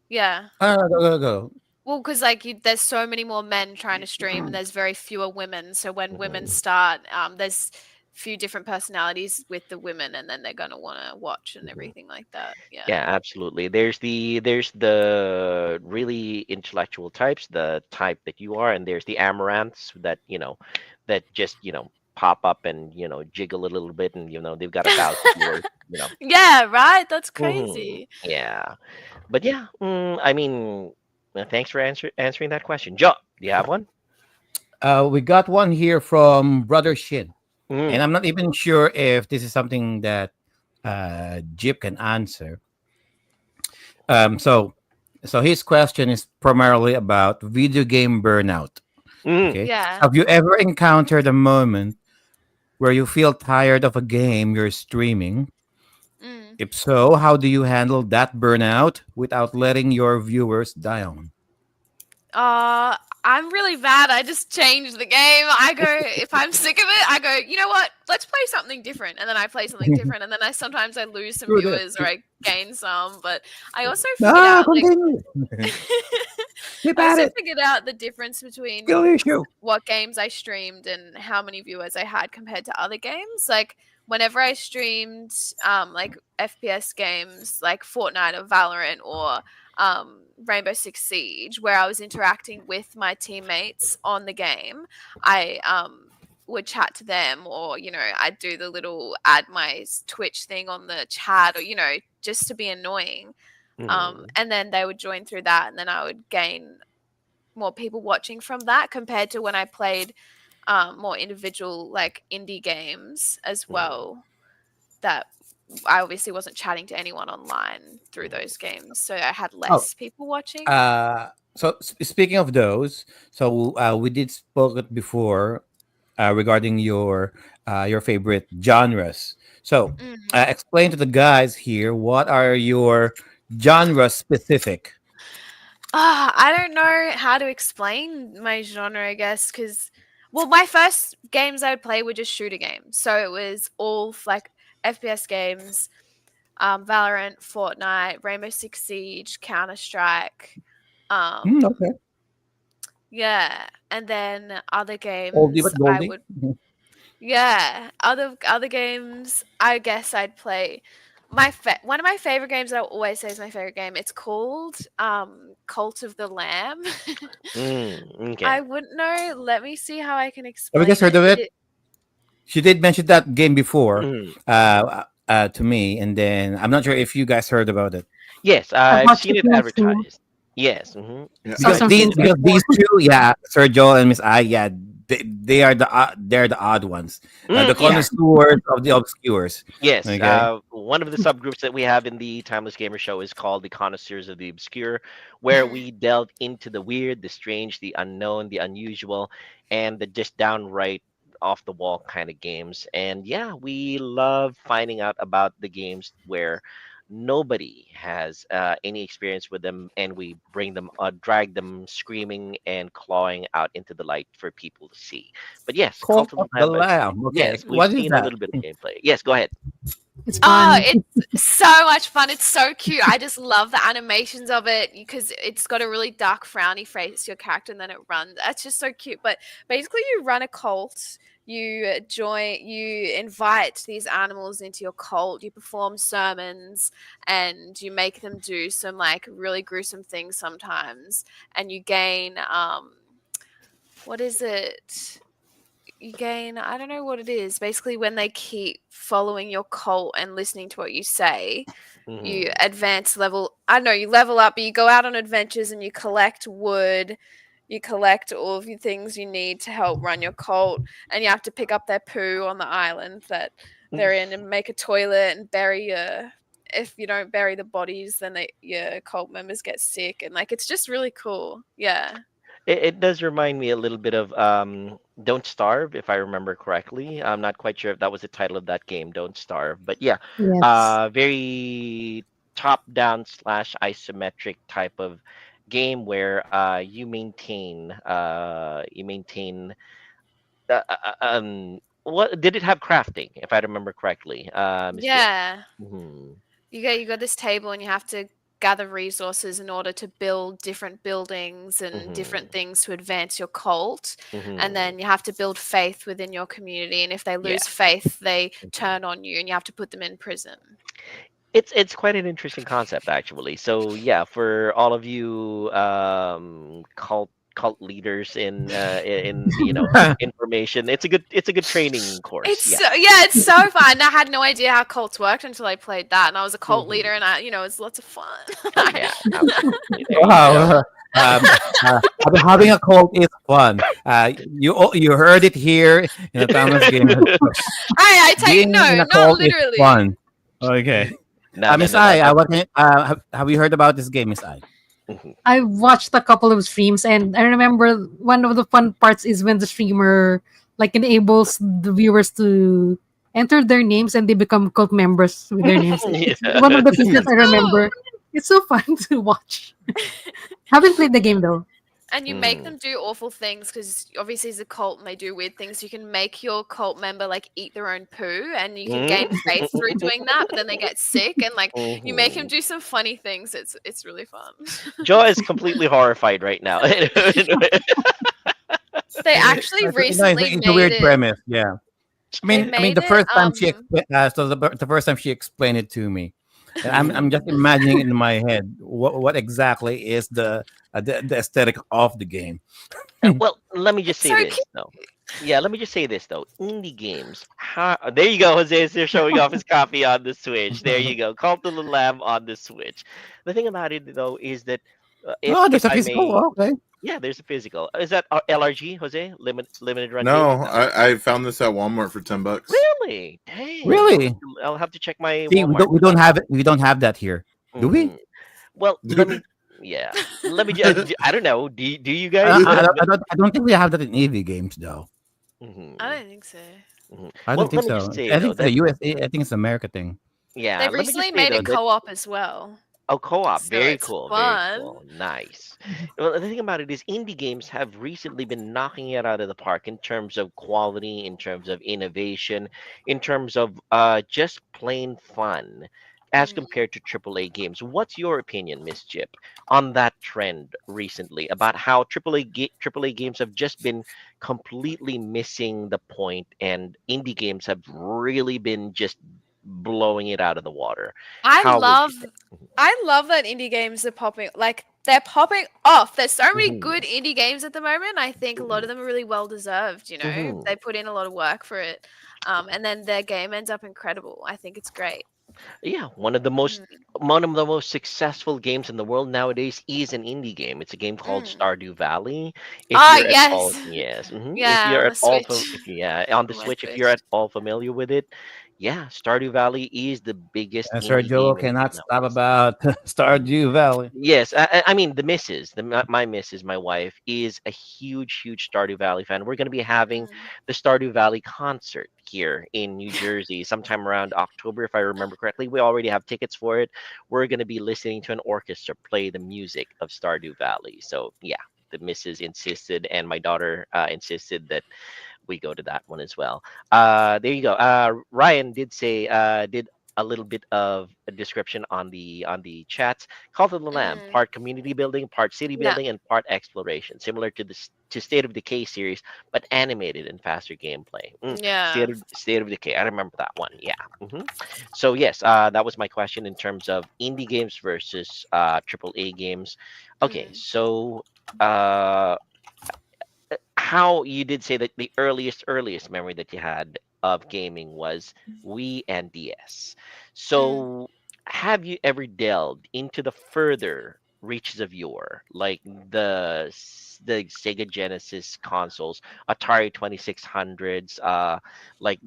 yeah. go. Well, because like there's so many more men trying to stream, and there's very fewer women. So when women Mhm. start, there's few different personalities with the women, and then they're gonna want to watch and Mhm. everything like that. Yeah. Yeah, absolutely. There's the really intellectual types, the type that you are, and there's the amaranths that that just pop up and jiggle a little bit, and they've got 1,000 viewers. Yeah. Right. That's Mhm. crazy. Yeah, but yeah, I mean, thanks for answering that question, Joe. Do you have one? We got one here from Brother Shin, and Mm. I'm not even sure if this is something that Jip can answer. So his question is primarily about video game burnout. Mm. Okay, Yeah. have you ever encountered a moment where you feel tired of a game you're streaming? Mm. If so, how do you handle that burnout without letting your viewers down? Uh, I'm really bad. I just change the game. I go if I'm sick of it. I go. You know what? Let's play something different, and then I play something different, and then I sometimes I lose some Screw this. viewers or I gain some. But I also figured No, out like continue. Keep I at also it. figured out the difference Skill between issue. what games I streamed and how many viewers I had compared to other games. Like whenever I streamed like FPS games like Fortnite or Valorant or Rainbow Six Siege, where I was interacting with my teammates on the game, I would chat to them or I'd do the little add my Twitch thing on the chat or just to be annoying. Mm. And then they would join through that, and then I would gain more people watching from that compared to when I played more individual like indie games as Mm. well. That I obviously wasn't chatting to anyone online through those games, so I had Oh, less people watching. so speaking of those, so we did spoke it before regarding your favorite genres. So Mhm. explain to the guys here what are your genre specific. I don't know how to explain my genre, I guess, because, well, my first games I would play were just shooter games. So it was all like FPS games, Valorant, Fortnite, Rainbow Six Siege, Counter Strike. Okay. Yeah, and then other Oldie games but I goldie. would, yeah, other games I guess I'd play. One of my favorite games that I always say is my favorite game. It's called Cult of the Lamb. Okay. I wouldn't know. Let me see how I can Have you guys explain heard it. of it? She did mention that game before Mm. to me, and then I'm not sure if you guys heard about it. Yes, I've I've watched seen the it films too. advertised. Yes. Yeah, Saw because I've some these seen scenes that. because before. these two, yeah, Sir Joel and Miss I, yeah, they are they're the odd ones, the Yeah. connoisseurs of the obscures. Yes, Okay, one of the subgroups that we have in the Timeless Gamer Show is called the Connoisseurs of the Obscure, where we delve into the weird, the strange, the unknown, the unusual, and the just downright off the wall kind of games. And yeah, we love finding out about the games where nobody has any experience with them, and we bring them, drag them screaming and clawing out into the light for people to see. But yes, Cult Cult of the of the Lamb. Lamb. Okay, Yes, we've what is seen a that? little bit of gameplay. Yes, go ahead. It's Oh, fun. it's so much fun. It's so cute. I just love the animations of it because it's got a really dark, frowny face, your character, and then it runs. It's just so cute. But basically, you run a cult. You invite these animals into your cult. You perform sermons and you make them do some like really gruesome things sometimes. And you gain, what is it? You gain, I don't know what it is. Basically, when they keep following your cult and listening to what you say, you Mhm. advance level. I don't know, you level up, but you go out on adventures and you collect wood. You collect all of the things you need to help run your cult, and you have to pick up their poo on the island that they're in and make a toilet and bury your. If you don't bury the bodies, then your cult members get sick, and like it's just really cool. Yeah. It does remind me a little bit of Don't Starve, if I remember correctly. I'm not quite sure if that was the title of that game, Don't Starve. But yeah, Yes. very top-down slash isometric type of game where you maintain what did it have crafting, if I remember correctly, Miss Jill? Yeah. Mhm. You got this table and you have to gather resources in order to build different buildings and different Mhm. things to advance your cult, and Mhm. then you have to build faith within your community, and if they Yeah. lose faith they Mhm. turn on you and you have to put them in prison. It's quite an interesting concept actually. So yeah, for all of you cult leaders in information, it's a good training course. It's Yeah. so, yeah, it's so fun. I had no idea how cults worked until I played that, and I was a cult leader, Hmm. and it's lots of fun. Yeah, absolutely. There you go. Wow. Um, having a cult is fun. You heard it here in the Thomas Game. I take Being in no, a not cult is literally. fun. Okay. No, no, Miss no, no. I, what can, have you heard about this game, Miss I? Mhm. I watched a couple of streams, and I remember one of the fun parts is when the streamer like enables the viewers to enter their names and they become cult members with their names. It's one of the things that It's I cool. remember. It's so fun to watch. Haven't played the game though. And you make Mhm. them do awful things because obviously it's a cult and they do weird things. You can make your cult member like eat their own poo, and you can gain faith through doing that. But then they get sick, and like you make him Mhm. do some funny things. It's really fun. Joe is completely horrified right now. They actually recently It's a made weird it. premise. Yeah. They I mean, made the it. first time the first time she explained it to me, and I'm Mhm. just imagining in my head what exactly is the aesthetic of the game. Well, let me just It's say so cute. this though. Yeah, let me just say this though. Indie games. There you go, Jose. They're showing off his copy on the Switch. There you go. Call to the Lamb on the Switch. The thing about it though is that Oh, If there's a I may, physical. Okay. yeah, there's a physical. Is that LRG, Jose? Limited run No, game? I found this at Walmart for $10. Really? Dang. Really? I'll have to check my See, Walmart. we don't have it. We don't have that here, do we? Mhm. Well, let me. Yeah, let me. I don't know. Do you guys? I don't think we have that in EV games though. Mhm, I don't think so. mhm. I Well, don't think let me just so. say I though think it's the that USA. I think it's America thing. yeah, They've let me just recently say made though it that co-op as well, oh, co-op, so very it's cool, very fun. cool, nice. Well, the thing about it is, indie games have recently been knocking it out of the park in terms of quality, in terms of innovation, in terms of just plain fun, as Mm. compared to AAA games. What's your opinion, Miss Chip, on that trend recently about how AAA games have just been completely missing the point, and indie games have really been just blowing it out of the water? I How would love you say? I love that indie games are popping like they're popping off. There's so many Mhm, good indie games at the moment. I think a lot mhm, of them are really well deserved, you know. mhm. They put in a lot of work for it. And then their game ends up incredible. I think it's great. Yeah, Mm. one of the most successful games in the world nowadays is an indie game. It's a game called Mm. Stardew Valley. If Oh you're at all, yes. yes, if Yeah, you're on at the all, Switch. if yeah, on the On my Switch, if you're Switch. at all familiar with it, yeah, Stardew Valley is the biggest And Sir indie Joel game in cannot stop nowadays. about Stardew Valley. Yes, I mean the missus, my missus, my wife is a huge Stardew Valley fan. We're going to be having Mm. the Stardew Valley concert here in New Jersey sometime around October, if I remember correctly. We already have tickets for it. We're going to be listening to an orchestra play the music of Stardew Valley. So yeah, the missus insisted, and my daughter insisted that we go to that one as well. There you go. Ryan did say did a little bit of a description on the chats. Cult of the Lamb, Mm. part community building, part city Yeah. building, and part exploration, similar to to State of Decay series, but animated and faster gameplay. Yeah. State of Decay, I remember that one. Yeah. So yes, that was my question in terms of indie games versus AAA games. Okay, Mm. so uh how you did say that the earliest memory that you had of gaming was Wii and DS. Mm. So have you ever delved into the further reaches of yore, like the Sega Genesis consoles, Atari 2600s, like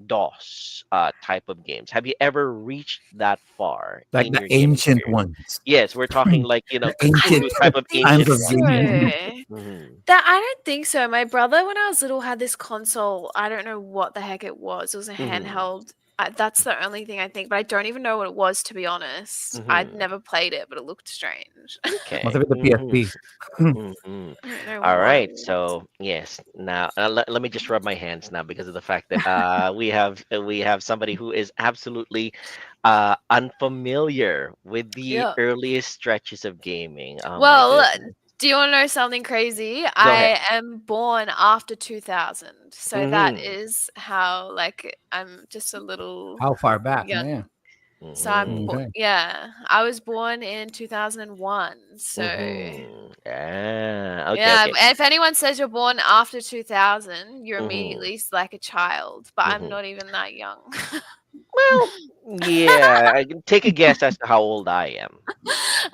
DOS type of games? Have you ever reached that far Like in the your gaming ancient experience? ones. Yes, we're talking like The I ancient Cthulhu don't type of think times ancient of ones. so. gaming. Mhm. That I don't think so. My brother, when I was little, had this console. I don't know what the heck it was. It was a Mhm. handheld. That's the only thing I think, but I don't even know what it was, to be honest. I'd Mhm. never played it, but it looked strange. Must Okay. have been the Mhm. PSP. Mhm. I don't know All what it right. was. So yes. Now let me just rub my hands now because of the fact that we have somebody who is absolutely unfamiliar with the Yeah. earliest stretches of gaming. Oh my Well, goodness. do you want to know something crazy? Go ahead. I am born after 2000. So that Mhm. is how, like, I'm just a little How far back? young. Yeah. So I'm, Mhm. Okay. yeah, I was born in 2001. So Mhm. Ah. Okay. yeah, Okay. if anyone says you're born after 2000, you're Mhm. immediately like a child, but I'm Mhm. not even that young. Well, yeah. I can take a guess as to how old I am.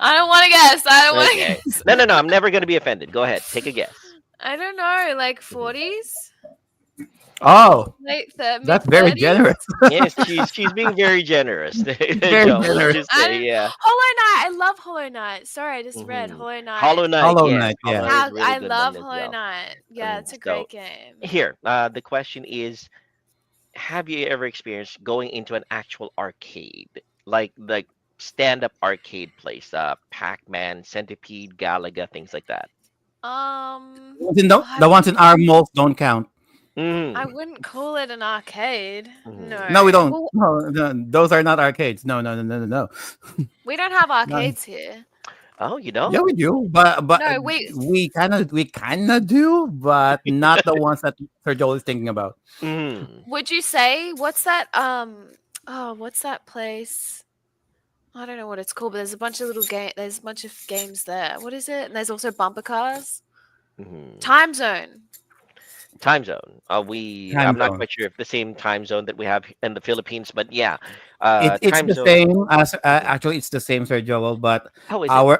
I don't want to guess. I don't want to Okay. guess. No, no, no. I'm never going to be offended. Go ahead. Take a guess. I don't know, like Mhm. 40s, Oh, late mid that's very 30s. generous. Yes, she's being very generous, Very Joe. Let's generous. just I say, don't, yeah. Hollow Knight. I love Hollow Knight. Sorry, I just read Hmm. Hollow Knight. Hollow Knight, Hollow yes, Knight. Hollow Yeah. Knight is How a really I good one love as Hollow well. Knight. Yeah, it's a So great game. here, the question is, have you ever experienced going into an actual arcade, like stand-up arcade place, Pac-Man, Centipede, Galaga, things like that? The ones in our malls don't count. I Mm-hmm. wouldn't call it an arcade. No, we No. don't. Well, No, no, those are not arcades. No, no, no, no, no, no. we don't have No. arcades here. Oh, you Yeah, don't? we do, but No, we we kind of do, but not the ones that Sir Joel is thinking about. Mm. would you say what's that oh, what's that place? I don't know what it's called, but there's a bunch of games there. What is it? And there's also bumper cars. Hmm. Time Zone. Time zone. Time I'm not zone. quite sure if the same time zone that we have in the Philippines, but yeah, It's time the zone. same as Mhm. actually it's the same, Sir Joel, but How is it? our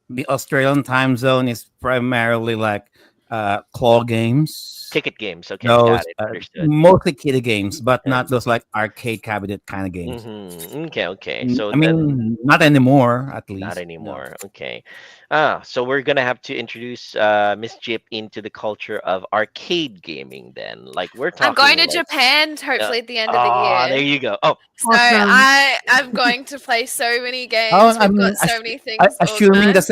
the Australian time zone is primarily like claw games. Ticket games. Okay, got Those it. Understood. mostly kiddie games, but not And those like arcade cabinet kind of games. okay, okay. So I then mean, not anymore, at not least. No. anymore. Okay. So we're gonna have to introduce Miss Jip into the culture of arcade gaming then. Like we're I'm going talking to like Japan uh, hopefully at the end of the there year. you go. Oh, So Awesome. I'm going to play so many Oh, games. I We've mean, got so many things assuming the organized.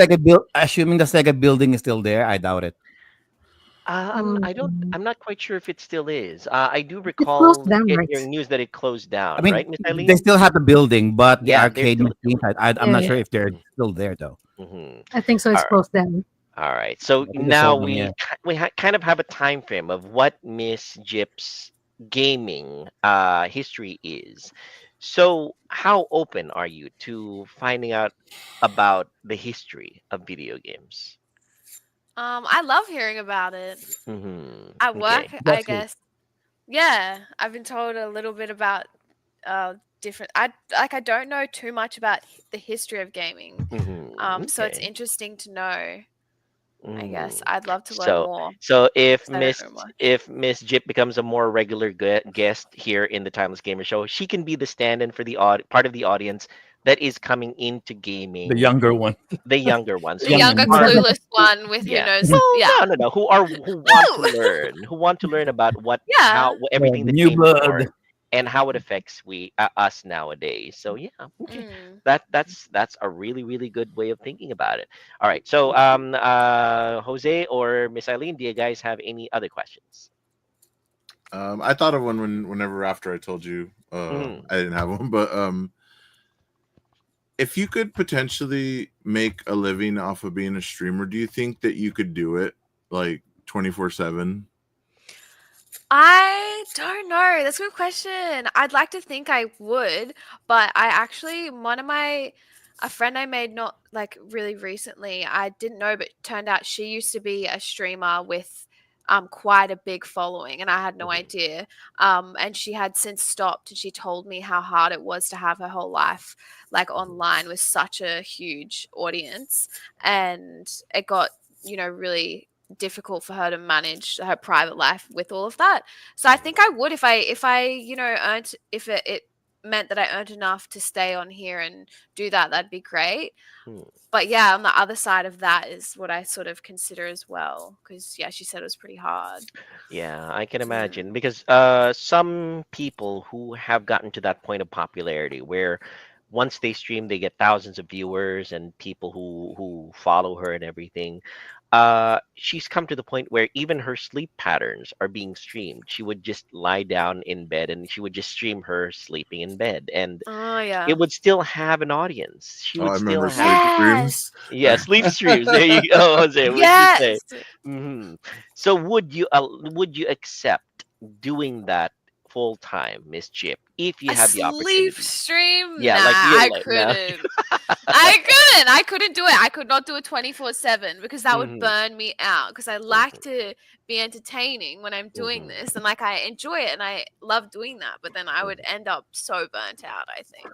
assuming the Sega building is still there, I doubt it. I don't. Um, I'm not quite sure if it still is. I do it closed recall down, hearing right? news that it closed I down, mean, right, Miss they Eileen? still have the building, but the Yeah, there's arcade still a machines, building. I'm Yeah, not yeah. sure if they're still there though. Mm-hmm. I think so. It's All right. closed down. All right. So I think they now sold them. Yeah. kind of have a time frame of what Miss Jip's gaming history is. So how open are you to finding out about the history of video games? I love hearing about it. At work, Okay. I That's good. guess. Yeah, I've been told a little bit about different. I don't know too much about the history of gaming. So it's Okay. interesting to know. I guess Mm. I'd love to learn So, more so if 'cause I don't know much. Miss Jip becomes a more regular guest here in the Timeless Gamer Show, she can be the stand-in for the part of the audience that is coming into The gaming, younger one, the younger ones The young who younger, and are more. clueless one with who yeah. knows. Well, Yeah. no, who want to Woo! learn, who want to learn about Yeah. everything The that new came before blood. and how it affects us nowadays. So yeah, okay, Mm. that's a really good way of thinking about it. All right, so Jose or Miss Eileen, do you guys have any other questions? I thought of one whenever after I told you Mhm. I didn't have one, but if you could potentially make a living off of being a streamer, do you think that you could do it like 24/7? I don't know. That's a good question. I'd like to think I would, but I actually a friend I made not like really recently, I didn't know, but turned out she used to be a streamer with quite a big following and I had no Mhm. idea. And she had since stopped and she told me how hard it was to have her whole life like online with such a huge audience and it got, really difficult for her to manage her private life with all of that. So I think I would if I earned if it meant that I earned enough to stay on here and do that, that'd be great. Hmm. But yeah, on the other side of that is what I sort of consider as well. Because yeah, she said it was pretty hard. Yeah, I can Mm. imagine because some people who have gotten to that point of popularity where once they stream they get thousands of viewers and people who follow her and everything. She's come to the point where even her sleep patterns are being streamed. She would just lie down in bed and she would just stream her sleeping in bed and Oh it yeah. would still have an audience. She Oh, I would still remember have sleep Yes. streams. yeah, sleep streams. There you go, Jose. Would you say? Yes. So would you accept doing that full time, Miss Chip, if you A had the sleep opportunity? stream? Nah, Yeah, like real I life. No. couldn't. I couldn't do it. I could not do it 24/7 because that would hmm burn me out because I like to be entertaining when I'm doing hmm this and like I enjoy it and I love doing that, but then I would hmm end up so burnt out, I think.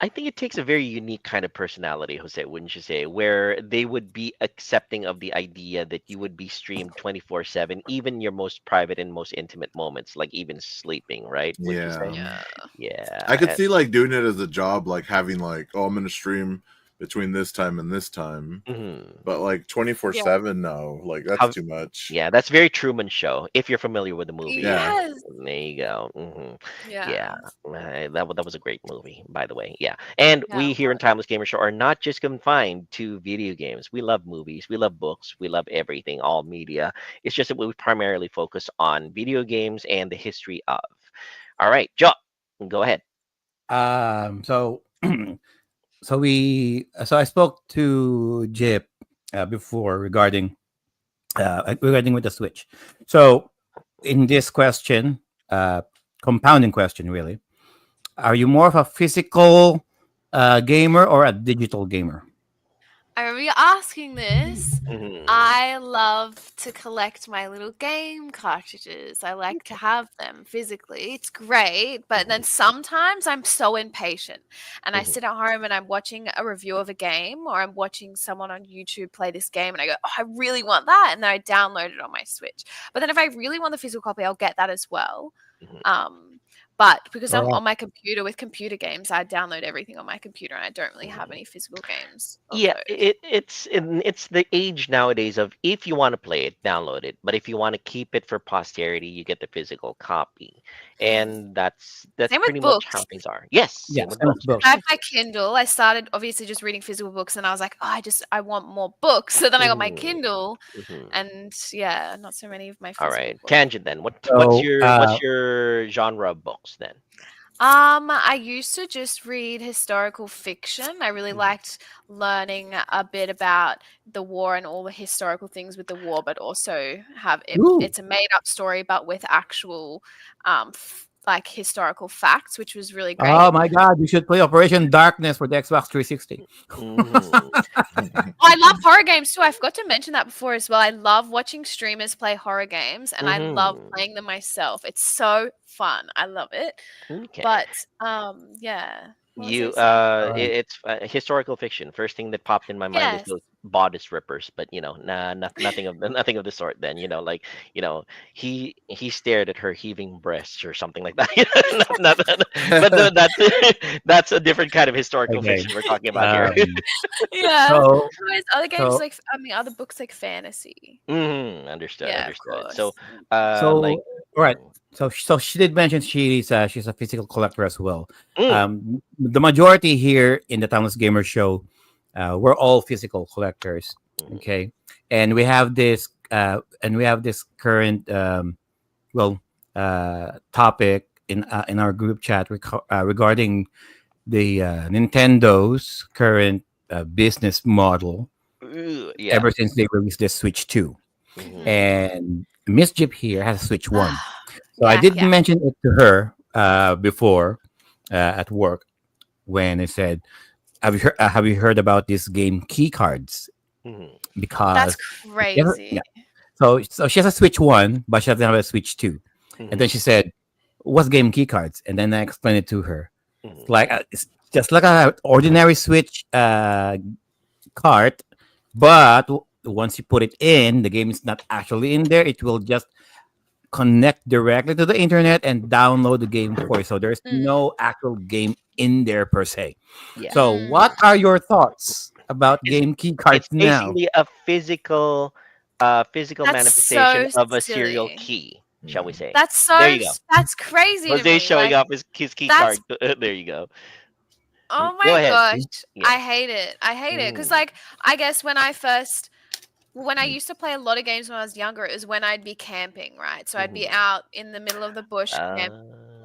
I think it takes a very unique kind of personality, Jose, wouldn't you say, where they would be accepting of the idea that you would be streamed 24/7, even your most private and most intimate moments, like even sleeping, right? Would you say? Yeah. Yeah. I could Yeah. see like doing it as a job, like having like, oh, I'm gonna stream between this time and this time. Mhm. But like 24/7, no, like that's How too much. Yeah, that's very Truman Show. If you're familiar with the movie, Yeah. Yes. there you go. Yeah, Yeah. that was a great movie, by the way. Yeah, and Yeah. we here in Timeless Gamer Show are not just confined to video games. We love movies, we love books, we love everything, all media. It's just that we primarily focus on video games and the history of. All right, Joe, go ahead. So so I spoke to Jip before regarding with the Switch. So in this question, compounding question, really, are you more of a physical gamer or a digital gamer? I remember you asking this. Mhm. I love to collect my little game cartridges. I like to have them physically. It's great, but then sometimes I'm so impatient and I Mhm. sit at home and I'm watching a review of a game or I'm watching someone on YouTube play this game and I go, "Oh, I really want that." And then I download it on my Switch. But then if I really want the physical copy, I'll get that as well. Mhm. But because I'm Alright. on my computer with computer games, I download everything on my computer and I don't really have Mhm. any physical games of Yeah, those. it's the age nowadays of if you want to play it, download it. But if you want to keep it for posterity, you get the physical copy, and that's Same with pretty much how books. things are. Yes, Yeah, same with same with books for books. I sure. have my Kindle. I started obviously just reading physical books and I was like, oh, I want more books. So then I got my Mhm. Kindle Mhm. and yeah, not so many of my All physical right, books. tangent then. So, What's your genre of books then? I used to just read historical fiction. I really Mhm. liked learning a bit about the war and all the historical things with the war, but also have it, ooh, it's a made up story, but with actual like historical facts, which was really oh great. my God, you should play Operation Darkness for the Xbox 360. Mhm. Oh, I love horror games too. I forgot to mention that before as well. I love watching streamers play horror games and I love Mhm. playing them myself. It's so fun. I love it. Okay. But yeah. What was I You saying? it's historical fiction. First thing that popped in my mind is Yes. those bodice rippers, but nah, nothing of nothing of the sort. Then like he stared at her heaving breasts or something like that. But that's that's a different kind of historical Okay. fiction we're talking about here. Um, Yeah. so, Anyways, other games so, like other books like fantasy. Understood, Yeah, of understood. So course. like. so, all right. Mm, So she did mention she's a physical collector as well. mm, The majority here in the Timeless Gamer Show, we're all physical collectors. mhm, Okay, and we have this current well topic in our group chat regarding the Nintendo's current business model yeah. ever since they released the Switch 2. Mhm, Mhm. And Miss Jip here has a Switch 1. So I Yeah, did yeah. mention it to her before at work when I said, have you heard about this game key cards? mhm, That's Because crazy. yeah, so she has a Switch 1, but she doesn't have a Switch 2. And then mhm, she said, what's game key cards? And then I explained it to her. mhm, It's just like an ordinary Switch cart, but once you put it in, the game is not actually in there. It will just connect directly to the internet and download the game for you. So there's Mm, no actual game in there per se. yeah. So mm. what are your thoughts about It's game key cards it's now? basically a physical That's manifestation so of a serial silly. key, shall we say? That's There so you go. that's crazy to Jose me. showing Like off his key that's card. There you go. oh Go my ahead. gosh. Yeah. I hate it. I hate it cuz Mm, like I guess when I used to play a lot of games when I was younger, it was when I'd be camping, right? So I'd be mhm. out in the middle of the bush camping,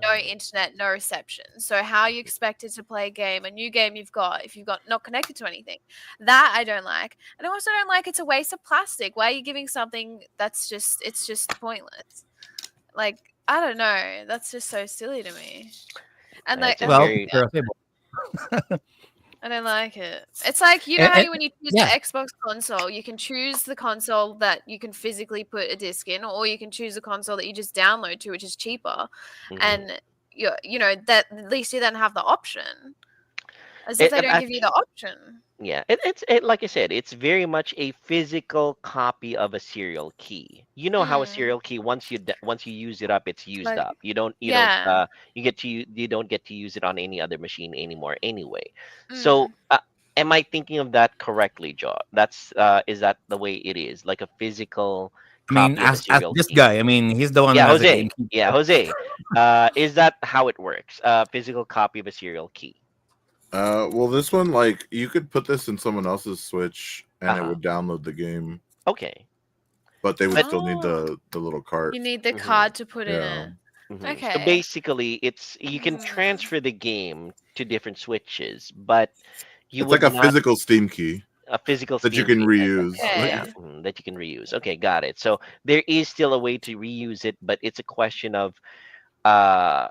no Uh, internet, no reception. So how are you expected to play a game, a new game you've got, if you've got not connected to anything? That I don't like. And I also don't like it's a waste of plastic. Why are you giving something that's just pointless? Like, I don't know. That's just so silly to me. And like it's a Well, very yeah, because I don't like it. It's like you know and, how and- when you choose the yeah, Xbox console, you can choose the console that you can physically put a disc in, or you can choose a console that you just download to, which is cheaper. mhm. And you know that at least you then have the option, as if It, they it don't give you the act- option. Yeah, like I said, it's very much a physical copy of a serial key. You know how a Mm, serial key once you use it up, it's used like up. yeah. You don't get to use it on any other machine anymore anyway. So, Mm. am I thinking of that correctly, Joe? Is that the way it is, like a physical I mean, copy of a as serial this key? guy, I mean, he's the one who Yeah, has a Jose. game key. Yeah, Jose. Is that how it works? Physical copy of a serial key. Well, this one, like, you could put this in someone else's Switch and it Uh-huh. would download the game, Okay. but they would But still need Oh, the little cart. you need the mhm. card to put in Yeah. it. So Okay. basically, it's you can Mm. transfer the game to different switches, but you It's like would a not physical Steam key a physical that you Steam can key type of reuse. thing. Yeah, Okay. that you can reuse. Okay, got it. So there is still a way to reuse it, but it's a question of uh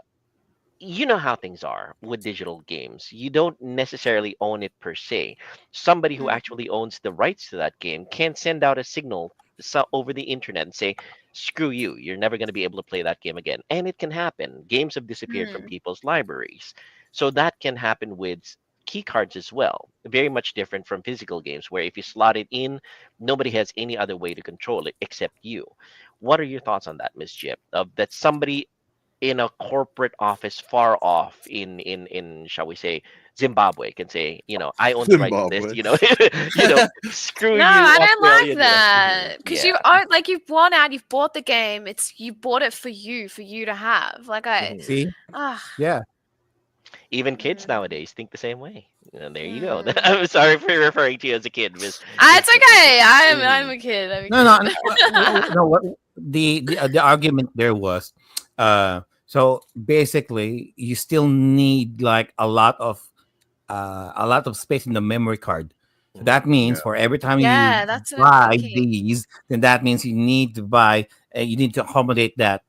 you know how things are with digital games. You don't necessarily own it per se. Somebody who Mm. actually owns the rights to that game can send out a signal over the internet and say, screw you, you're never going to be able to play that game again. And it can happen. Games have disappeared from Mm. people's libraries. So that can happen with key cards as well. Very much different from physical games, where if you slot it in, nobody has any other way to control it except you. What are your thoughts on that, Miss Jip? Of that somebody in a corporate office far off in shall we say Zimbabwe can say, I own the right to this, Zimbabwe. screw No, you I don't like Australian. that because Yeah. you own, like, you've won out, you've bought the game. You bought it for you to have. Like Mhm. See? ah, Yeah. Even kids mm, nowadays think the same way. And there you go. mm. I'm sorry for referring to you as a kid, It's Miss Jip. okay. I'm Mhm. a kid. I'm a No, no, kid. no. What the argument there was, so basically, you still need like a lot of space in the memory card. So Mhm. that means Yeah. for every time you Yeah, that's what I'm buy thinking. these, then that means you need to accommodate that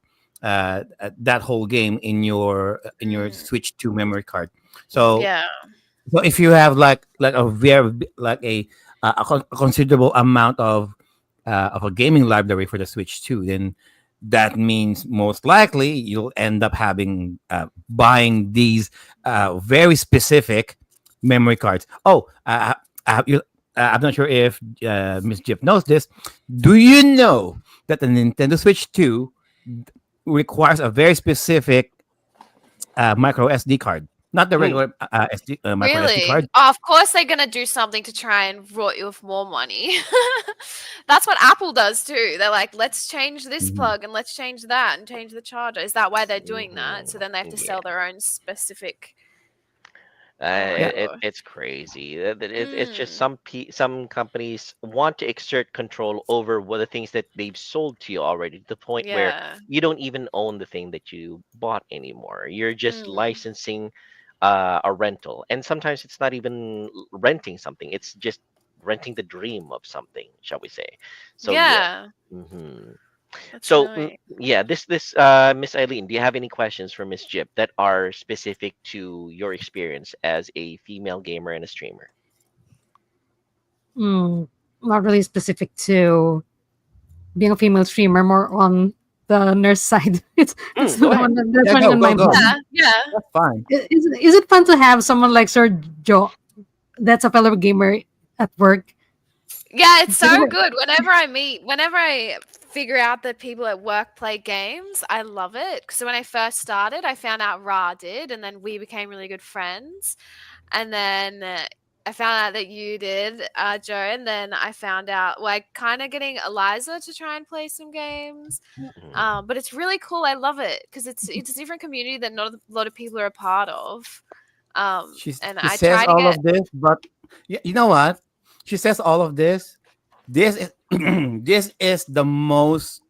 whole game in your Mm, Switch 2 memory card. Mhm. So yeah. so if you have like a very like a considerable amount of a gaming library for the Switch 2, then that means most likely you'll end up having buying these very specific memory cards. Oh, I'm not sure if Miss Jip knows this. Do you know that the Nintendo Switch 2 requires a very specific micro SD card, not the Mm. regular micro SD Really? card? Oh, of course they're gonna do something to try and rot you with more money. That's what Apple does too. They're like, let's change this Mhm. plug and let's change that and change the charger. Is that why they're doing that? So Mhm. then they have to Yeah. sell their own specific. Yeah. Oh. It's crazy. It's just Mm. some companies want to exert control over what the things that they've sold to you already, to the point where Yeah. you don't even own the thing that you bought anymore. You're just Mm. licensing a rental, and sometimes it's not even renting something. It's just renting the dream of something, shall we say? So yeah. Yeah. hmm That's So annoying. yeah, this Miss Eileen, do you have any questions for Miss Jip that are specific to your experience as a female gamer and a streamer? Mm, not really specific to being a female streamer, more on the nurse side. It's Go the ahead. one that's Yeah, running go, on go, my go. mind. Yeah. Yeah. That's fine. Is it fun to have someone like Sir Joe, that's a fellow gamer at work? Yeah, it's so Because good. Whenever I figure out that people at work play games, I love it. So when I first started, I found out Ra did, and then we became really good friends. And then I found out that you did, Joe, and then I found out like kind of getting Eliza to try and play some games. Mhm. But it's really cool. I love it because it's a different community that not a lot of people are a part of. And She I says try to all get. of this, but you know what? She says all of this. This is this is the most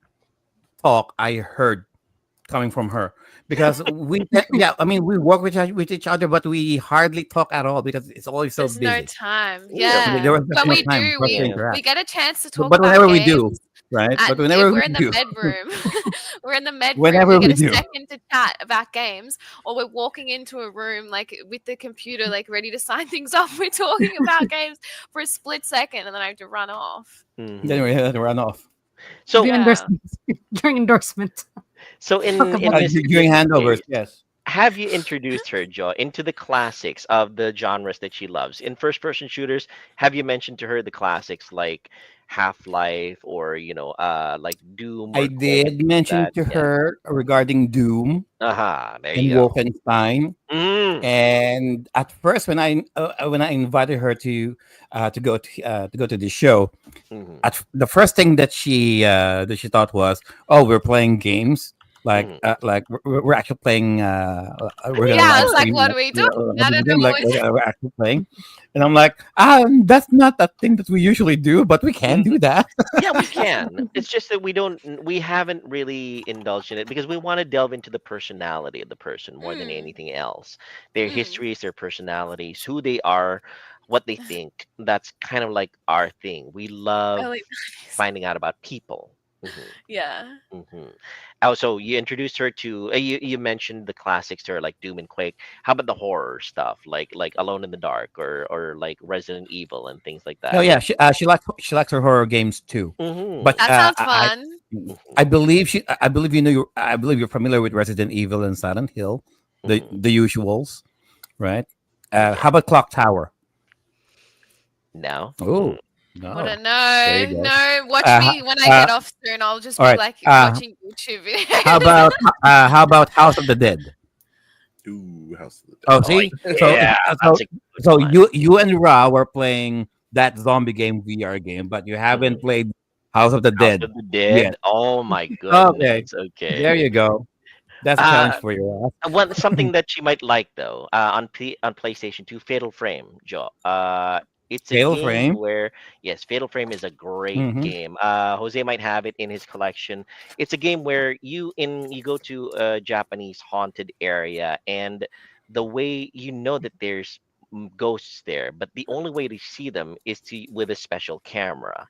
talk I heard coming from her, because yeah, I mean, we work with each other, but we hardly talk at all because it's always so There's no busy. time. So Really? there Yeah. was just When no we time do, for us to Yeah. we interact. get a chance to But, talk but about whenever we do, games right? at But whenever we we're in the do, bedroom. We're in the med room. whenever We get we a do, second to chat about games, or we're walking into a room like with the computer, like ready to sign things off. We're talking about games for a split second, and then I have to run off. then we hmm have to run off. So during Yeah. endorsement, during endorsement, so talk in about Miss During Jip's handovers, case, yes. have you introduced her, Joe, into the classics of the genres that she loves? In first-person shooters, have you mentioned to her the classics like Half-Life or like Doom I or Quake and did things like mention that? to Yeah. her regarding Doom Aha, there and you go. Wolfenstein. Mm. And at first, when I invited her to go to the show, hmm the first thing that she thought was, "Oh, we're playing games. hmm Like we're actually playing. We're gonna Yeah. I live was like, stream what are we doing? a I video don't game, know like what was. we're actually playing." And I'm like, that's not a thing that we usually do, but we can do that." Yeah, we can. It's just that we haven't really indulged in it because we want to delve into the personality of the person more than Mm, anything else. Their mm. histories, their personalities, who they are, what they think. That's kind of like our thing. We love Early. finding out about people. Yeah. Oh, so you introduced her to you mentioned the classics to her like Doom and Quake. How about the horror stuff like Alone in the Dark or like Resident Evil and things like Oh that? yeah, Like, she likes her horror games too. But That sounds fun. I believe I believe I believe you're familiar with Resident Evil and Silent Hill, the usuals, right? How yeah. about Clock Tower? No. Oh Wouldn't no, there you know. go. No, watch Uh, me when I uh, get off soon. I'll just all be right. like watching YouTube How videos. about House of the Dead? Ooh, House of the Dead. Oh, Oh see, yeah, that's a good so one. you and Ra were playing that zombie game VR game, but you haven't Mhm. played House of the House Dead of the Dead. yet. Oh my Okay, goodness. Okay. there you go. That's a challenge Uh, for you. One something that you might like though, on PlayStation 2, Fatal Frame, Joe. It's a Fatal game Frame. where yes, Fatal Frame is a great Mm-hmm. game. Jose might have it in his collection. It's a game where you go to a Japanese haunted area, and the way you know that there's ghosts there, but the only way to see them is to with a special camera.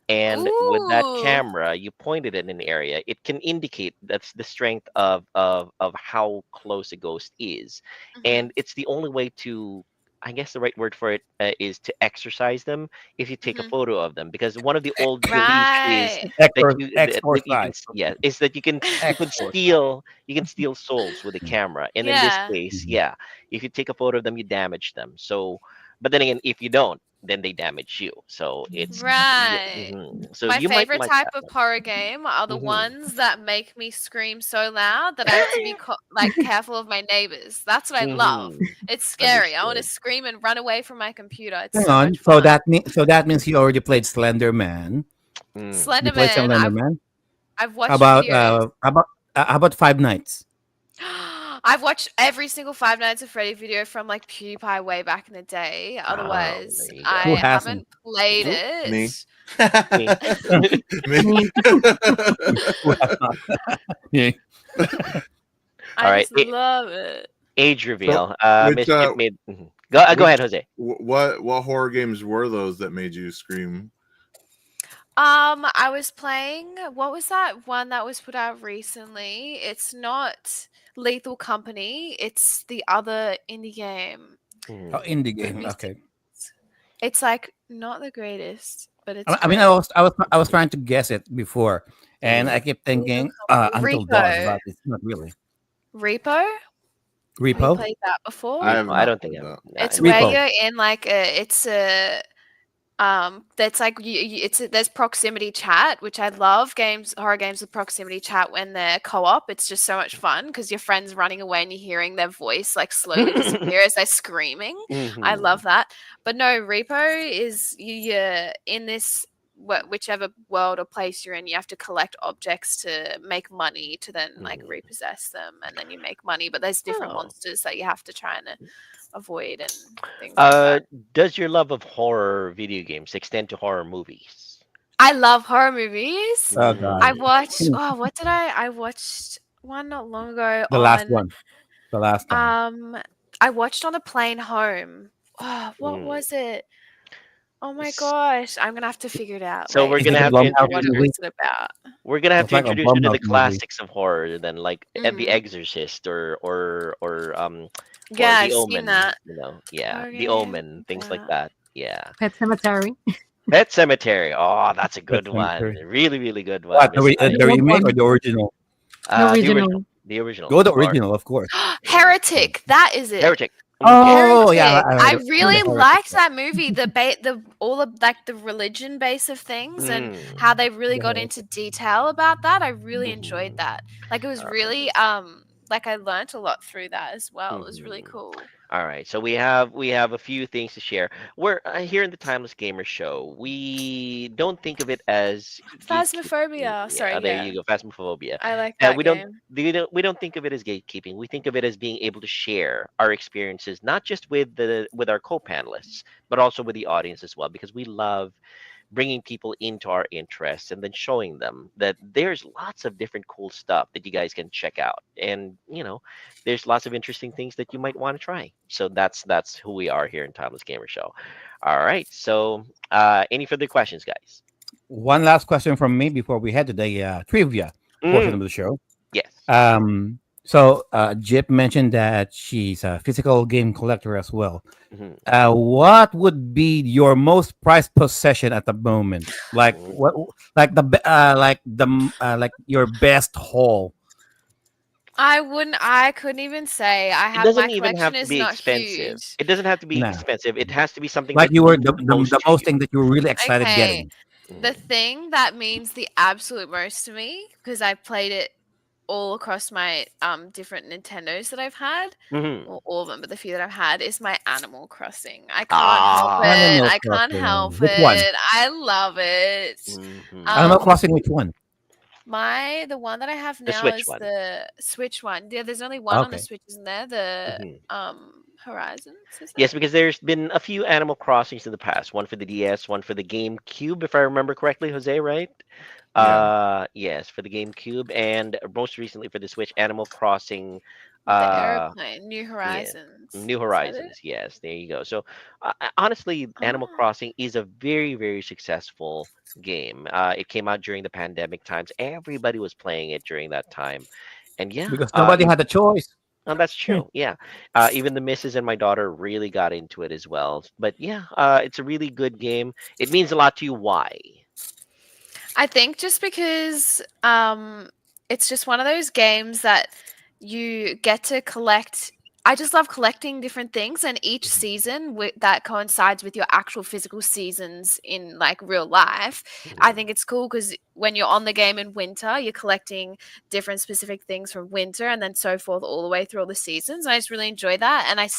And with that Ooh. camera, you point it in an area, it can indicate that's the strength of how close a ghost is. Hmm. And it's the only way to, I guess the right word for it is to exercise them if you take a Hmm. photo of them. Because one of the old beliefs is Right. that that you can Exorcise. yeah, is that Exorcise. you can steal souls with a camera. And in this Yeah. case, Mhm. yeah, if you take a photo of them, you damage them. So, but then again, if you don't, then they damage you. So it's yeah, Right. so My you might favorite like type that of one. horror game are the Hmm ones that make me scream so loud that I have to be like careful of my neighbors. That's what I love. hmm It's scary. I want to Understood. scream and run away from my computer. It's Hang so on. much fun. So that means you already played Slender Man. You played Slenderman. Slender Man. I've watched videos. How about Five Nights? I've watched every single Five Nights at Freddy video from like PewDiePie way back in the day. Oh, Otherwise, there you Who I go. hasn't? haven't played Me. it. Me. Me. Me. Who has not? Yeah. All I right. just love it. Age So, reveal. which Mischief made. Go go which ahead, Jose. what horror games were those that made you scream? I was playing. What was that one that was put out recently? It's not Lethal Company. It's the other indie game. Oh, Mhm. indie Let game. me see. Okay. It's like not the greatest, but it's I mean, great. I was trying to guess it before, and I Mhm. kept Lethal thinking Company. Until Dawn, Repo. but it's not really. Repo. Have you Repo. played that before? I have Repo. I not don't think played I've. that. Nah, It's where never. Repo. you're in like it's a that's like there's proximity chat, which I love. Games, horror games with proximity chat when they're co-op. It's just so much fun because your friend's running away and you're hearing their voice like slowly disappear as they're screaming. I Mhm. love that. But no, Repo is you're in this whichever world or place you're in, you have to collect objects to make money to then like Mhm. repossess them, and then you make money. But there's different Oh. monsters that you have to try and avoid and things like that. Does your love of horror video games extend to horror movies? I love horror movies. Oh I God. Mhm. watched what did I watched one not long ago The last on one. The last time. I watched on a plane home. Oh, what Mm. was it? Oh my S- gosh, I'm gonna have to figure it out. So Wait, we're Is let it gonna a me have to remember Blumhouse what introduce it movie? was about. we're gonna have It's to like a introduce you to the Blumhouse movie. classics of horror, then like The Mm. Exorcist or Yeah, The I've seen Omen. that. Yeah, Horror The games Omen, things like about that. Yeah, Pet Cemetery. Pet Cemetery. Oh, that's a Pet good one. Cemetery. Really, really good one, What Miss It's the an Ice. old remake or one. the original? The The original. original. The original, Go of the course. original, of course. Heretic, that is it. Heretic. Oh yeah, Heretic. I I heard really of Heretic. liked that movie. The all of like the religion base of things and Mm. how they really The got Heretic. into detail about that. I really enjoyed Mhm. that. Like it was All right. really like I learnt a lot through that as well. It was really Mhm. cool. All right, so we have a few things to share. We're here in the Timeless Gamer Show. We don't think of it as gatekeeping. Phasmophobia. Sorry, Yeah, there yeah. you go, phasmophobia. I like that We don't game. we don't think of it as gatekeeping. We think of it as being able to share our experiences, not just with the with our co-panelists, but also with the audience as well, because we love bringing people into our interests and then showing them that there's lots of different cool stuff that you guys can check out, and there's lots of interesting things that you might want to try. So that's who we are here in Timeless Gamer Show. All right, so any further questions, guys? one last question from me before we head to the trivia portion of Mm, the show. yes. Jip mentioned that she's a physical game collector as well. Mhm. What would be your most prized possession at the moment? Like Mm. what? Like your best haul. I couldn't even say. It My doesn't even collection have to is be not expensive. huge. It doesn't have to be Nah. expensive. It has to be something Like that you were means the most the to most you. thing that you were really excited Okay. getting. The thing that means the absolute most to me, because I played it all across my different Nintendos that I've had, Mhm. or all of them, but the few that I've had is my Animal Crossing. I can't help Ah. it. Animal I can't Crossing. help Which one? it. I love it. Mhm. Animal Um, Crossing. Which one? the one that I have The now Switch is one. the Switch one. Yeah, there's only one on the Okay. Switch, isn't there? The Mhm. Horizons, is Yes, it? because there's been a few Animal Crossings in the past. One for the DS, one for the GameCube, if I remember correctly, Jose, right? Yeah. Yes, for the GameCube, and most recently for the Switch, Animal Crossing. With the Uh, aeroplane, New yeah, Horizons. New Is that it? Horizons. Yes, there you go. So, honestly, Animal Ah. Crossing is a very, very successful game. It came out during the pandemic times. Everybody was playing it during that time, and yeah, Because nobody had a choice. oh, that's true. Yeah. Even the missus and my daughter really got into it as well. But yeah, it's a really good game. It means a lot to you. Why? I think just because it's just one of those games that you get to collect. I just love collecting different things, and each Mhm. season that coincides with your actual physical seasons in like real life. I Mhm. think it's cool because when you're on the game in winter, you're collecting different specific things from winter, and then so forth all the way through all the seasons. I just really enjoy that, and it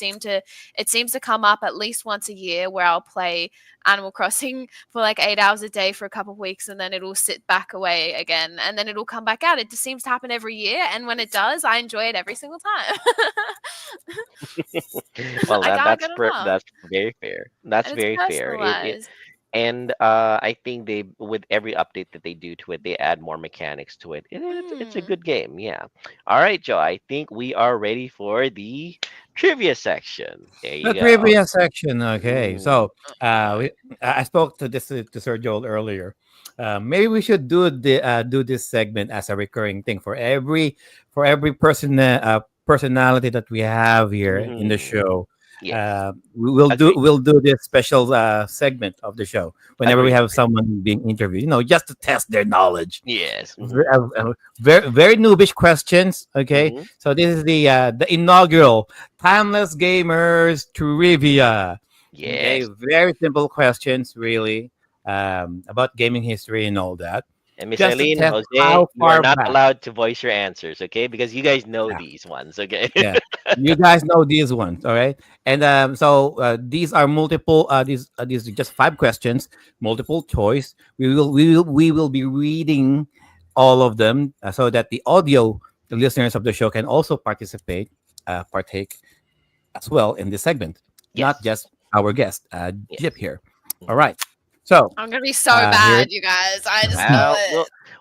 seems to come up at least once a year where I'll play Animal Crossing for like 8 hours a day for a couple of weeks, and then it'll sit back away again, and then it'll come back out. It just seems to happen every year, and when it does, I enjoy it every single time. Well, I can't get enough, that's very fair. That's and it's very fair. personalized. And I think they, with every update that they do to it, they add more mechanics to it. It's a Mm. good game. Yeah. All right, Joe. I think we are ready for the trivia section. There The you go. trivia section. Okay, Mm. so I spoke to this to Sir Joel earlier. Maybe we should do this segment as a recurring thing for every personality that we have here in the Mhm. show. Yes. We'll Agree. do this special segment of the show whenever we Agree. have someone being interviewed. Just to test their knowledge. Yes. Very noobish questions. Okay, Hmm. so this is the inaugural Timeless Gamers Trivia. Okay, Yes. very simple questions, really, about gaming history and all that. And Miss Just to Eileen, test Jose, how you are far not back. allowed to voice your answers, okay? Because you guys know Yeah, these ones, okay? yeah. You guys know these ones, all right? And these are multiple. These are just 5 questions, multiple choice. We will be reading all of them so that the listeners of the show can also partake as well in this segment, not Yes. just our guest, Jip Yes. here. All Mhm. right. So I'm gonna be so here bad, it. you guys. I just know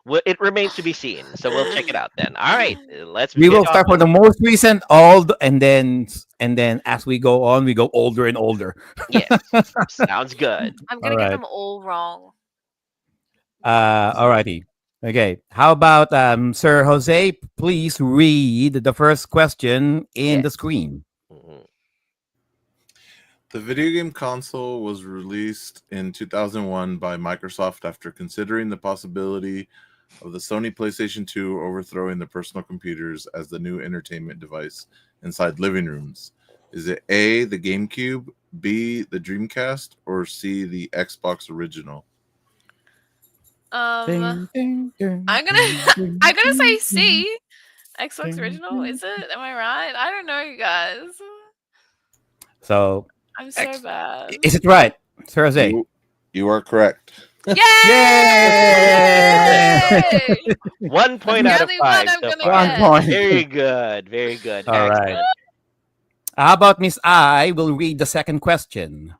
Well, it. it remains to be seen. So we'll check it out then. All right, let's We get will on start with from the it. most recent, old, and then as we go on, we go older and older. Yes. Sounds good. I'm All gonna get right. them all wrong. Alrighty. Okay. How about Sir Jose? Please read the first question in the Yes. screen. Mhm. The video game console was released in 2001 by Microsoft after considering the possibility of the Sony PlayStation 2 overthrowing the personal computers as the new entertainment device inside living rooms. Is it A, the GameCube, B, the Dreamcast, or C, the Xbox original? Um, Ding, ding, ding, I'm gonna ding, ding, I'm gonna say ding, ding, C. Xbox ding, original, ding. is it? Am I right? I don't know, you guys. So, I'm so X. bad. is it right, Sir Jose? You are correct. Yay! Yay! 1 point That's out the of only one five I'm so gonna One far. get. point. Very good. Very good. All right. Excellent. How about Miss I will read the second question.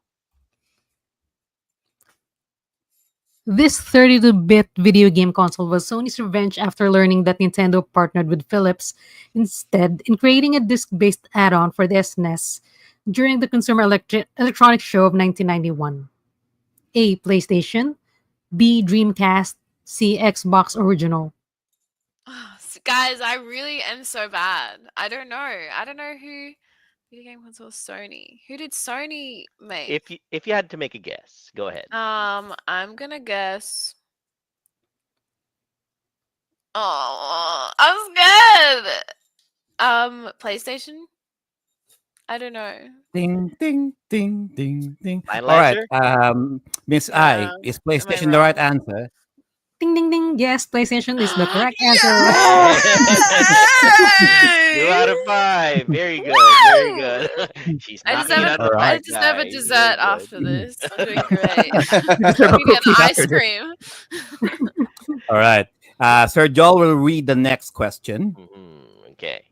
This 32-bit video game console was Sony's revenge after learning that Nintendo partnered with Philips instead in creating a disc-based add-on for the SNES during the Consumer Electronics Show of 1991. A. PlayStation, B. Dreamcast, C. Xbox original. Guys, I really am so bad. I don't know. I don't know who video game console Sony. Who did Sony make? If you had to make a guess, go ahead. I'm gonna guess. Oh, I'm scared. PlayStation. I don't know. Ding, ding, ding, ding, ding. Final All right. answer? Miss I, is Am I PlayStation the right wrong? answer? Ding ding ding. Yes, PlayStation is the correct answer. Two out of five. Very good. Very good. She's I knocking it out of the All I right. park, deserve a guys. dessert Very after good. this. I'm doing great. Deserve a We get cookie ice after this. cream. All right. Sir Joel will read the next question. Okay.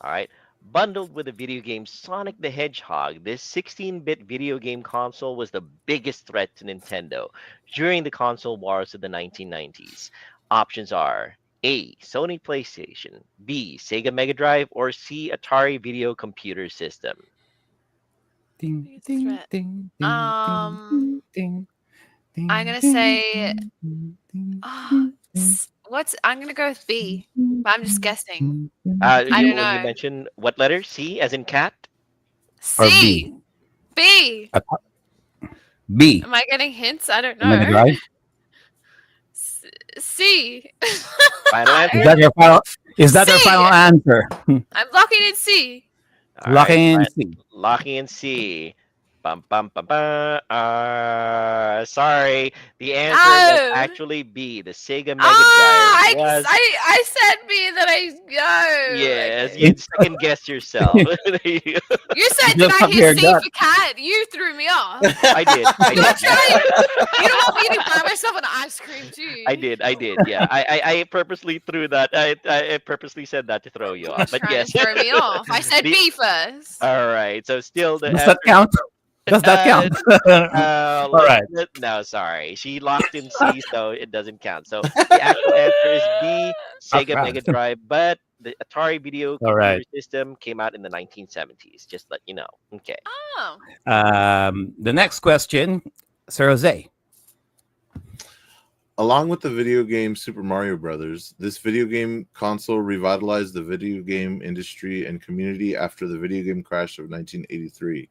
All right. Bundled with the video game Sonic the Hedgehog, this 16-bit video game console was the biggest threat to Nintendo during the console wars of the 1990s. Options are A. Sony PlayStation, B. Sega Mega Drive, or C. Atari Video Computer System. Ding, Biggest ding, threat. ding, ding, Um, ding, ding, I'm gonna ding, say. ding, ding, I'm gonna go with B, but I'm just guessing. ding, I don't You know. mentioned what letter? C as in cat? or C. B. B. B. Am I getting hints? I don't Mega know. Drive. C. Final answer? Is that your final? Is that your C. final answer? I'm locking in C. All Locking in right, C. locking in C. Bum, bum, bum, bum. Sorry. The answer was No. actually B. The Sega Mega Ah, Drive was. I said B. That I go. Yes, Okay. you second guess yourself. There you go. You said Just did I up hear here, C gut. for cat? You threw me off. I did. I You're did. trying. You don't want me to buy myself an ice cream too. I did. Yeah. I purposely threw that. I purposely said that to throw you off. But Trying yes. to throw me off. I said The- B first. All right. So still the Does answer. that count? Does that count? All right. No, sorry. She locked in C, so it doesn't count. So the actual answer is B, Sega crap. Mega Drive, but the Atari Video All Computer right. System came out in the 1970s. Just let you know. Okay. Oh. The next question, Sir Jose. Along with the video game Super Mario Brothers, this video game console revitalized the video game industry and community after the video game crash of 1983.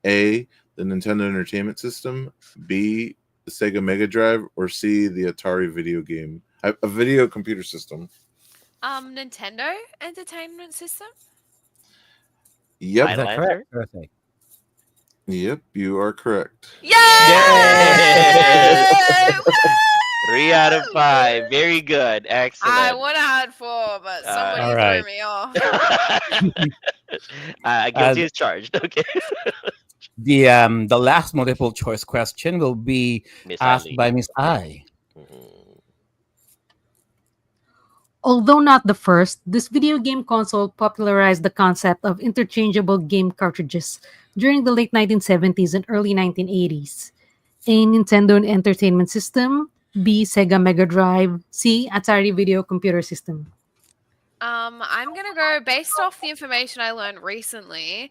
A, the Nintendo Entertainment System, B, the Sega Mega Drive, or C, the Atari a video computer system. Nintendo Entertainment System. Yep, Is Final that answer? correct, Sir Jose? yep, you are correct. Yay! Yay! Woo! 3 out of 5. Very good. Excellent. I would have had 4, but somebody all right. threw me off. Guilty as charged. Okay. The last multiple choice question will be Miss asked Eileen. by Miss I. Mhm. Although not the first, this video game console popularized the concept of interchangeable game cartridges during the late 1970s and early 1980s. A. Nintendo Entertainment System, B. Sega Mega Drive, C. Atari Video Computer System. I'm gonna go based off the information I learned recently.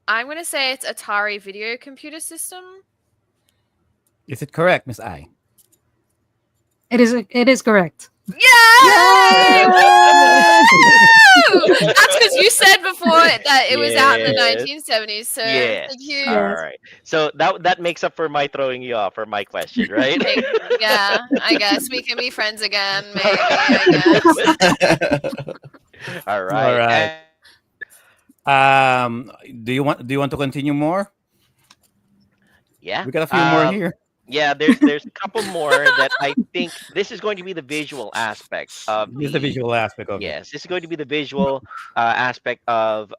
I'm gonna say it's Atari Video Computer System. Is it correct, Miss I? It is correct. Yay! Woo! That's because you said before that it was out in the Yes. 1970s. So Yes. thank you. All right. So that makes up for my throwing you off for my question, right? Yeah, I guess we can be friends again. Maybe. I guess. All right. All right. Do you want to continue more? Yeah. We got a few more here. Yeah, there's a couple more that I think this is going to be the visual aspect of This is the visual aspect of it. Yes, this is going to be the visual aspect of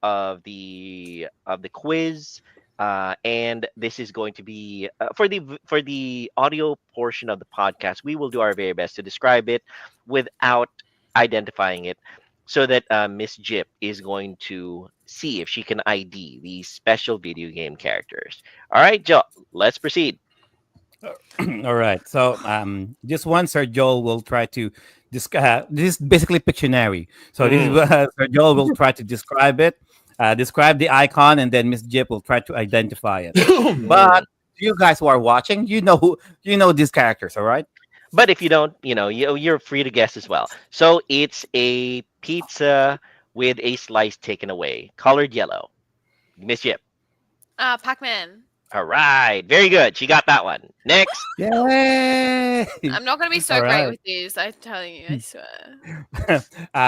the quiz, and this is going to be for the audio portion of the podcast. We will do our very best to describe it without identifying it, so that Miss Jip is going to see if she can ID these special video game characters. All right, Joe, let's proceed. All right. So this one, Sir Joel will try to describe. This is basically Pictionary. So this is Sir Joel will try to describe it, describe the icon, and then Miss Jip will try to identify it. But you guys who are watching, you know these characters, all right? But if you don't, you're free to guess as well. So it's a pizza with a slice taken away, colored yellow. Miss Chip. Pac-Man. All right, very good. She got that one. Next. Yay! I'm not gonna be so All great right. with these. I'm telling you, I swear.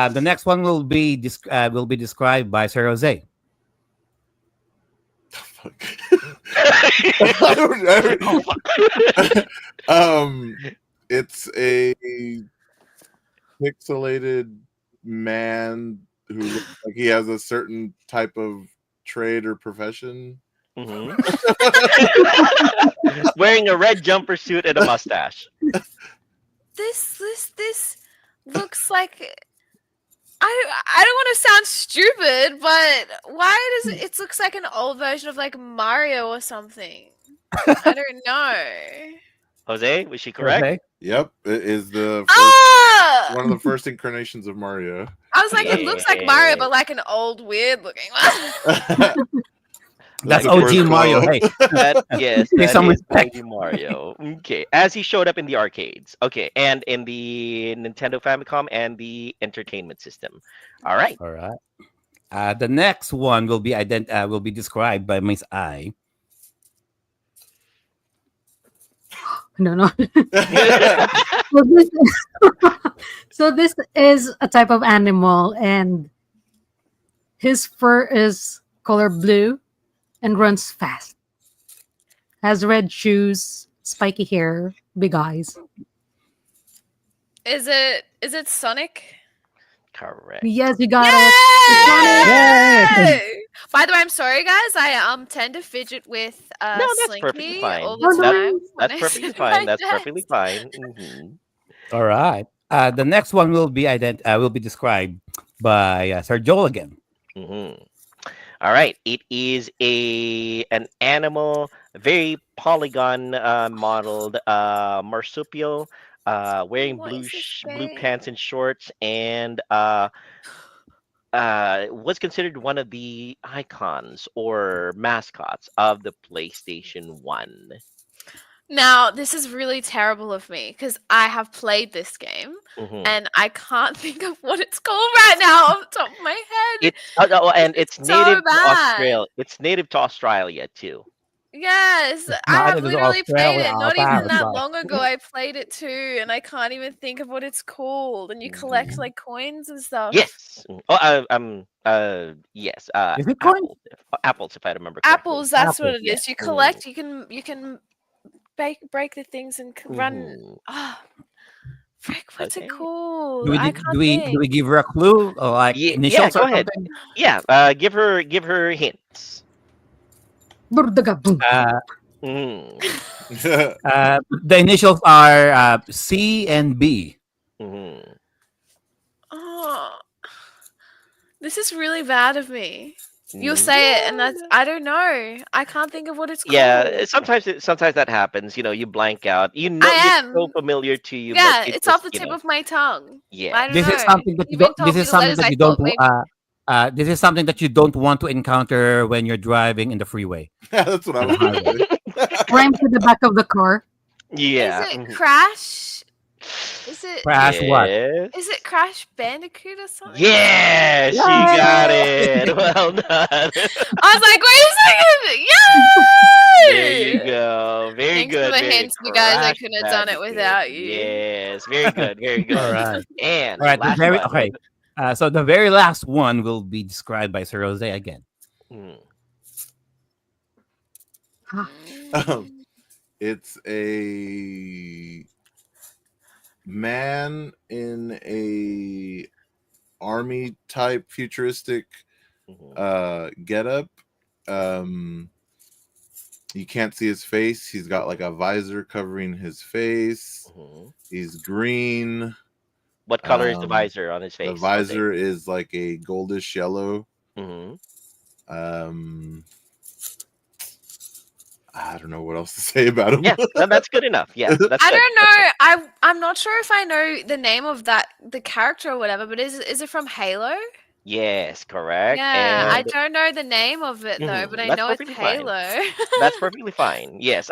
The next one will be described by Sir Jose. Fuck. I don't- it's a pixelated man who looks like he has a certain type of trade or profession. Mhm. Wearing a red jumper suit and a mustache. This looks like I don't want to sound stupid, but why does it looks like an old version of like Mario or something? I don't know. Jose, was she correct? Jose? Yep, it is the Ah! one of the first incarnations of Mario. I was like, it looks like Mario, but like an old, weird looking one. That's Like OG first Mario. level. Hey, Yes, Pay that some is respect. OG Mario. Okay, as he showed up in the arcades. Okay, and in the Nintendo Famicom and the entertainment system. All right. all right. The next one will be will be described by Miss I. No. So this, so this is a type of animal, and his fur is color blue and runs fast. Has red shoes, spiky hair, big eyes. Is it Sonic? Correct. Yes, you got it. Yay! By the way, I'm sorry, guys. I tend to fidget with No, that's Slinky perfectly fine. all Oh, the no. time. when That's I perfectly sit fine. my That's desk. perfectly fine. Mhm. All right. The next one will be described by Sir Joel again. Mhm. All right. It is an animal, very polygon modeled marsupial, wearing What is this blue game? pants and shorts, and was considered one of the icons or mascots of the PlayStation 1. Now, this is really terrible of me because I have played this game Mhm. and I can't think of what it's called right now off the top of my head. It and it's so native to bad. Australia. It's native to Australia too. Yes, I not have in literally played it. Australia, Not even that Bye. long ago, I played it too, and I can't even think of what it's called. And you collect Mhm. like coins and stuff. Yes. Yes. Is it coin? Apples, if I remember correctly. Apples, that's what Apples, it is. You Mm. collect, you can break the things and run. Mhm. Ah, frick, what's Okay. it called? Do we I do can't we think. do we give her a clue or like Yeah, initials go or ahead. something? Yeah. Give her hints. Burdaga boom. Mm. The initials are C and B. Mhm. Oh, this is really bad of me. You'll Mm. say it, and that's I don't know. I can't think of what it's called. Yeah, sometimes that happens. You blank out. I It's so am. familiar to you, Yeah, but it it's just, off the tip of my tongue. yeah. I don't This know. is something that you Even don't. told This me is the something letters. that I you don't. thought maybe. This is something that you don't want to encounter when you're driving in the freeway. That's what I was gonna say. Rhymes with the back of the car. Yeah. Is it mhm. Crash? Is it Crash what? Yes. is it Crash Bandicoot or something? Yeah, she got it. Well done. I was like, wait a second! There you Yay! go. Very Thanks for good. the Very hints, you guys. I Crash couldn't have done it Bandicoot. without you. Yes, very good. Very All good. right. And All right. last one. Okay. So the very last one will be described by Sir Jose again. Mm. It's a man in a army type futuristic Mhm. getup. You can't see his face. He's got like a visor covering his face. Mhm. He's green. What color is the Um, visor on his face? The visor is like a goldish yellow. Hmm. I don't know what else to say about him. Yeah, that's good enough. Yeah, that's I good. don't know. I'm not sure if I know the name of the character or whatever, but is it from Halo? Yes, correct. Yeah, I And don't know the name of it though, but I that's know it's perfectly fine. Halo. That's perfectly fine. Yes,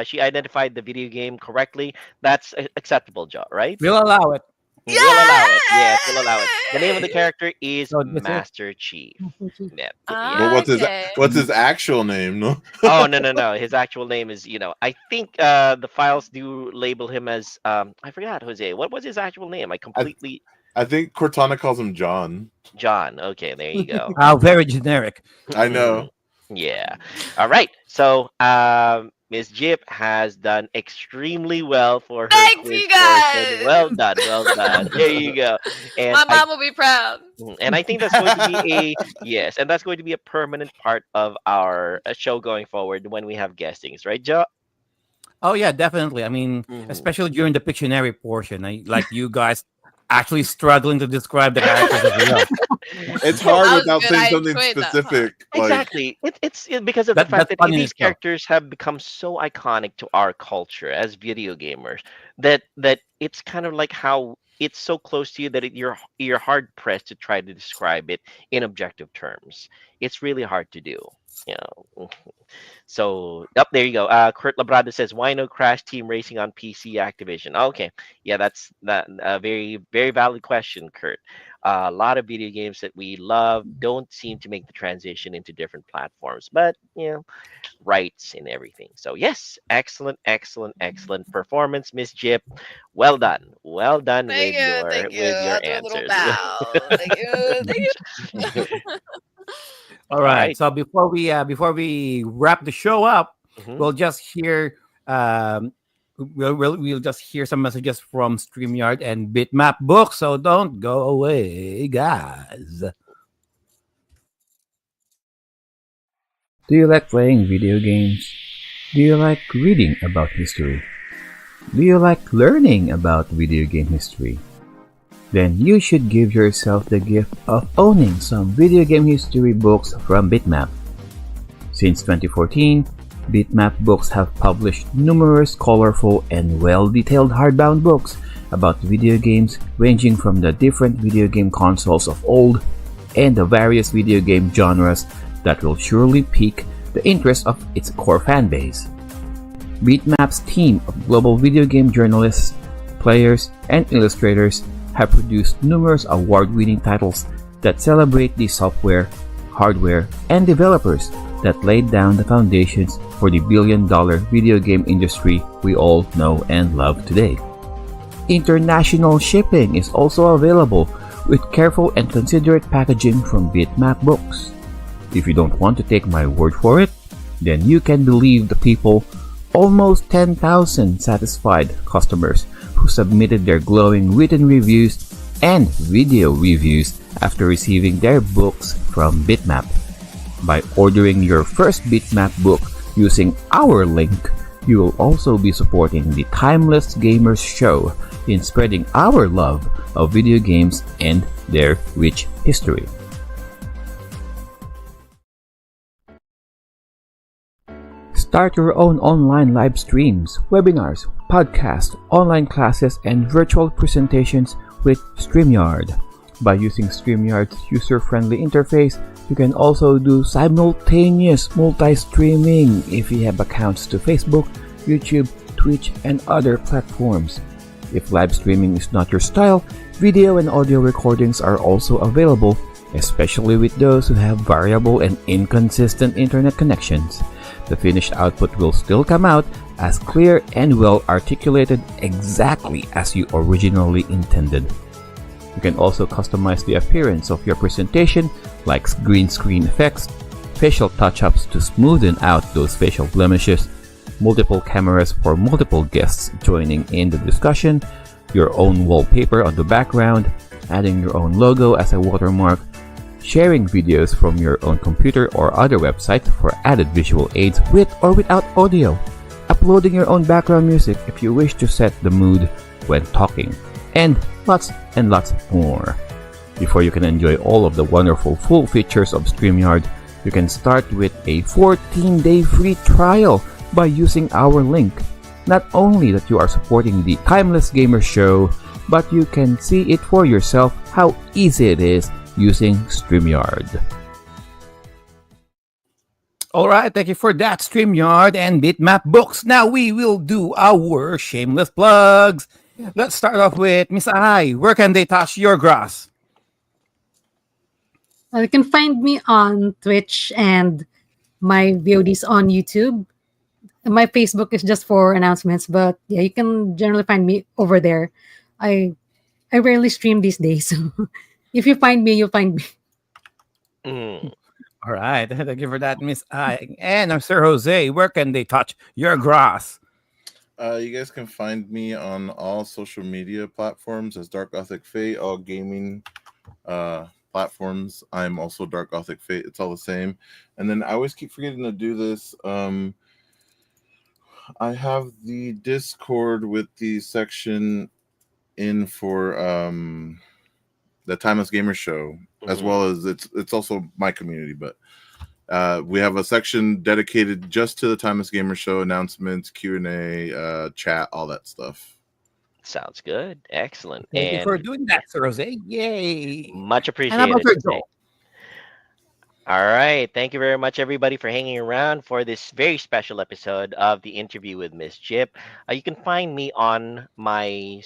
she identified the video game correctly. That's acceptable, Joe, right? We'll allow it. We'll allow it. Yes, we'll allow it. The name of the Yay! character is So this is Master Chief. Unfortunately. Yeah. But Yeah. Okay. what's his actual name? No. Oh no. His actual name is, I think the files do label him as I forgot, Jose. What was his actual name? I completely I think Cortana calls him John. John. Okay, there you go. very generic. I know. Yeah. All right. So, Miss Jip has done extremely well for her Thanks, quiz you portion. guys. Well done. Well done. There you go. And My I, mom will be proud. and I think that's going to be yes, and that's going to be a permanent part of our show going forward when we have guestings, right, Joe? Oh yeah, definitely. I mean, Mhm. especially during the Pictionary portion, like you guys actually struggling to describe the characters as well. It's hard That was without good. saying I something enjoyed that part. specific. Like, Exactly. It's because of the fact That's that funny in these itself. characters have become so iconic to our culture as video gamers that it's kind of like how it's so close to you that you're hard pressed to try to describe it in objective terms. It's really hard to do. You know. So, there you go. Kurt Labrada says, "Why no Crash Team Racing on PC Activision?" Okay, yeah, that's a very very valid question, Kurt. A lot of video games that we love don't seem to make the transition into different platforms, but rights and everything. So yes, excellent performance, Miss Jip. Well done Thank with you. Thank you. your I'll do a little answers. bow. Thank you. Thank you. All right. So before we wrap the show up, Mhm. we'll just hear we'll just hear some messages from Streamyard and BitMap Books. So don't go away, guys. Do you like playing video games? Do you like reading about history? Do you like learning about video game history? Then you should give yourself the gift of owning some video game history books from BitMap. Since 2014, BitMap Books have published numerous colorful and well-detailed hardbound books about video games ranging from the different video game consoles of old and the various video game genres that will surely pique the interest of its core fanbase. BitMap's team of global video game journalists, players, and illustrators have produced numerous award-winning titles that celebrate the software, hardware, and developers that laid down the foundations for the billion-dollar video game industry we all know and love today. International shipping is also available with careful and considerate packaging from BitMap Books. If you don't want to take my word for it, then you can believe the people, almost 10,000 satisfied customers who submitted their glowing written reviews and video reviews after receiving their books from BitMap. By ordering your first BitMap book using our link, you will also be supporting the Timeless Gamers Show in spreading our love of video games and their rich history. Start your own online live streams, webinars, podcasts, online classes, and virtual presentations with Streamyard. By using Streamyard's user-friendly interface, you can also do simultaneous multi-streaming if you have accounts to Facebook, YouTube, Twitch, and other platforms. If live streaming is not your style, video and audio recordings are also available, especially with those who have variable and inconsistent internet connections. The finished output will still come out as clear and well articulated exactly as you originally intended. You can also customize the appearance of your presentation, like green screen effects, facial touch-ups to smoothen out those facial blemishes, multiple cameras for multiple guests joining in the discussion, your own wallpaper on the background, adding your own logo as a watermark, sharing videos from your own computer or other website for added visual aids with or without audio, uploading your own background music if you wish to set the mood when talking, and lots more. Before you can enjoy all of the wonderful full features of StreamYard, you can start with a 14-day free trial by using our link. Not only that you are supporting the Timeless Gamers Show, but you can see it for yourself how easy it is using Streamyard. All right, thank you for that, Streamyard and BitMap Books. Now we will do our shameless plugs. Let's start off with Miss I. Where can they touch your grass? You can find me on Twitch and my VODs on YouTube. My Facebook is just for announcements, but yeah, you can generally find me over there. I I rarely stream these days, so if you find me, you'll find me. Mm. All right, thank you for that, Miss I. And Sir Jose, where can they touch your grass? You guys can find me on all social media platforms as Dark Gothic Fate, all gaming platforms. I'm also Dark Gothic Fate. It's all the same. And then I always keep forgetting to do this. I have the Discord with the section in for the Timeless Gamers Show, as well as it's also my community, but we have a section dedicated just to the Timeless Gamers Show, announcements, Q&A, chat, all that stuff. Sounds good. Excellent. Thank you for And doing that, Sir Jose. Yay! much And how about appreciated. Sir Jose. Joe? All right. Thank you very much, everybody, for hanging around for this very special episode of the interview with Miss Jip. You can find me on my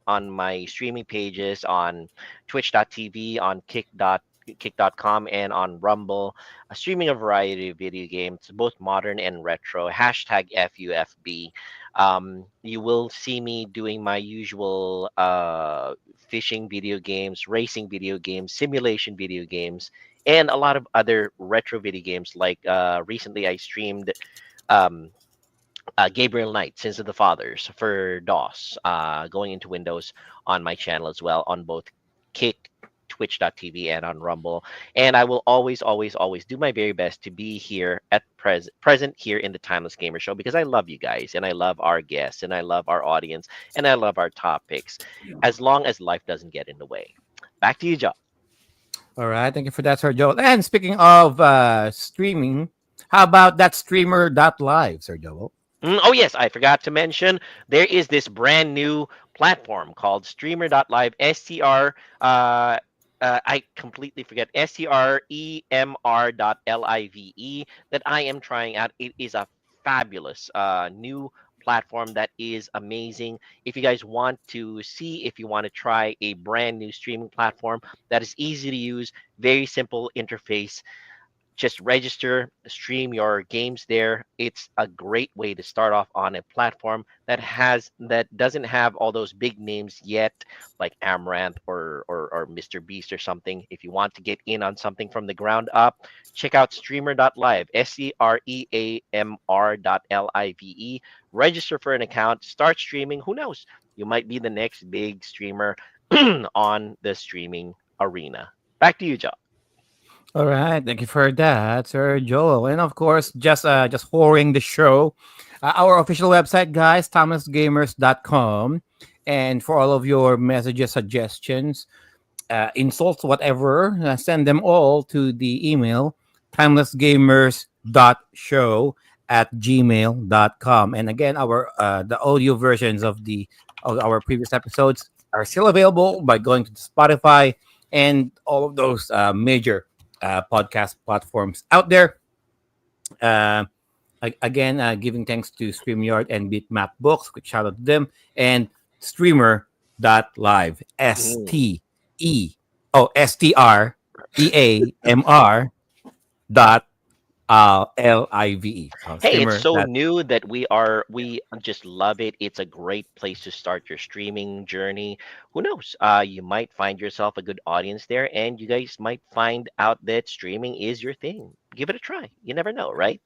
on my streaming pages on twitch.tv, on kick.com, and on Rumble, streaming a variety of video games, both modern and retro. Hashtag FUFB. You will see me doing my usual fishing video games, racing video games, simulation video games, and a lot of other retro video games. Like recently, I streamed Gabriel Knight, Sins of the Fathers for DOS, going into Windows on my channel as well on both Kick, Twitch.tv, and on Rumble. And I will always, always, always do my very best to be here at present here in the Timeless Gamer Show, because I love you guys and I love our guests and I love our audience and I love our topics, as long as life doesn't get in the way. Back to you, Joe. All right, thank you for that, Sir Joe. And speaking of streaming, how about that streamer.live, Sir Joe? Oh, yes, I forgot to mention there is this brand new platform called Streamer.live, STR. I completely forget, STREMR.LIVE, that I am trying out. It is a fabulous new platform that is amazing. If you guys want to see, if you want to try a brand new streaming platform that is easy to use, very simple interface, just register, stream your games there. It's a great way to start off on a platform that doesn't have all those big names yet, like Amaranth or Mr. Beast or something. If you want to get in on something from the ground up, check out streamer.live, SCREAMR.LIVE. Register for an account, start streaming. Who knows? You might be the next big streamer on the streaming arena. Back to you, Joe. All right, thank you for that, Sir Joel. And of course, just whoring the show, our official website, guys, timelessgamers.com. And for all of your messages, suggestions, insults, whatever, send them all to the email timelessgamers.show@gmail.com. And again, our the audio versions of our previous episodes are still available by going to Spotify and all of those major podcast platforms out there. Again, giving thanks to StreamYard and BitMap Books. Quick shout out to them. And streamer.live. STREAMR dot LIVE. Hey, it's so new that we just love it. It's a great place to start your streaming journey. Who knows? You might find yourself a good audience there, and you guys might find out that streaming is your thing. Give it a try. You never know, right?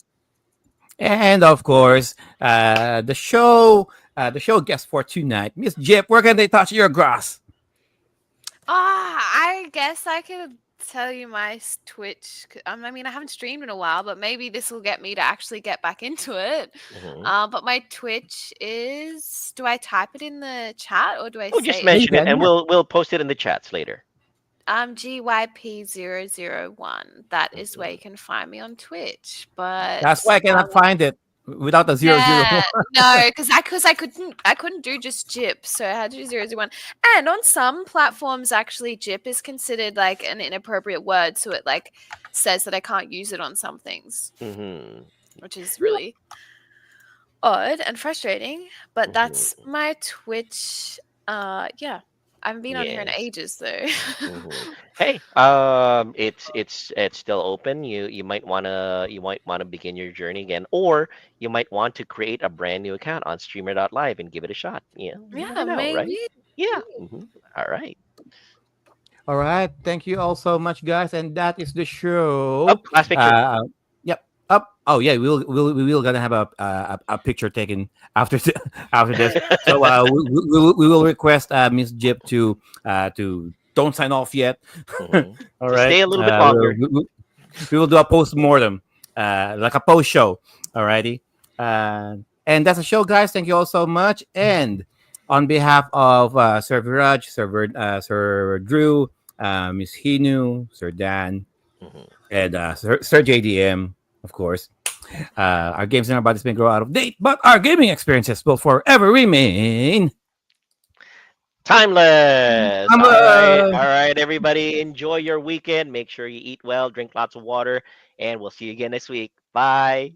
And of course, the show guest for tonight, Miss Jip. Where can they touch your grass? I guess I could tell you my Twitch. I mean, I haven't streamed in a while, but maybe this will get me to actually get back into it. But my Twitch is. Do I type it in the chat or do I? Oh, say just mention it, and we'll post it in the chats later. GYP001. That is where you can find me on Twitch. But that's why I cannot find it. without the 001. Yeah, no, because I couldn't do just JIP, so I had to do 001. And on some platforms, actually, JIP is considered like an inappropriate word, so it like says that I can't use it on some things, Mm-hmm. which is really odd and frustrating. But that's Mm-hmm. my Twitch. Yeah, I haven't been on here in Yes. ages though. Mm-hmm. Hey, it's still open. You might wanna begin your journey again, or you might want to create a brand new account on Streamer.live and give it a shot. Yeah, you Yeah, never know, right? maybe. Yeah. All right. All right. Thank you all so much, guys. And that is the Oh, show. last picture. Yep. Up. Oh yeah, we will gonna have a picture taken after after this. So we will request Miss Jip to don't sign off yet. Mhm. All To right. stay a little bit longer. We will do a post mortem, like a post show. Alrighty. And that's a show, guys. Thank you all so much. And on behalf of Sir Viraj, Sir Drew, Miss Hinu, Sir Dan, Mhm. and Sir JDM, of course. Our games and our bodies may grow out of date, but our gaming experiences will forever remain Timeless. timeless. All right, everybody. Enjoy your weekend. Make sure you eat well, drink lots of water, and we'll see you again next week. Bye.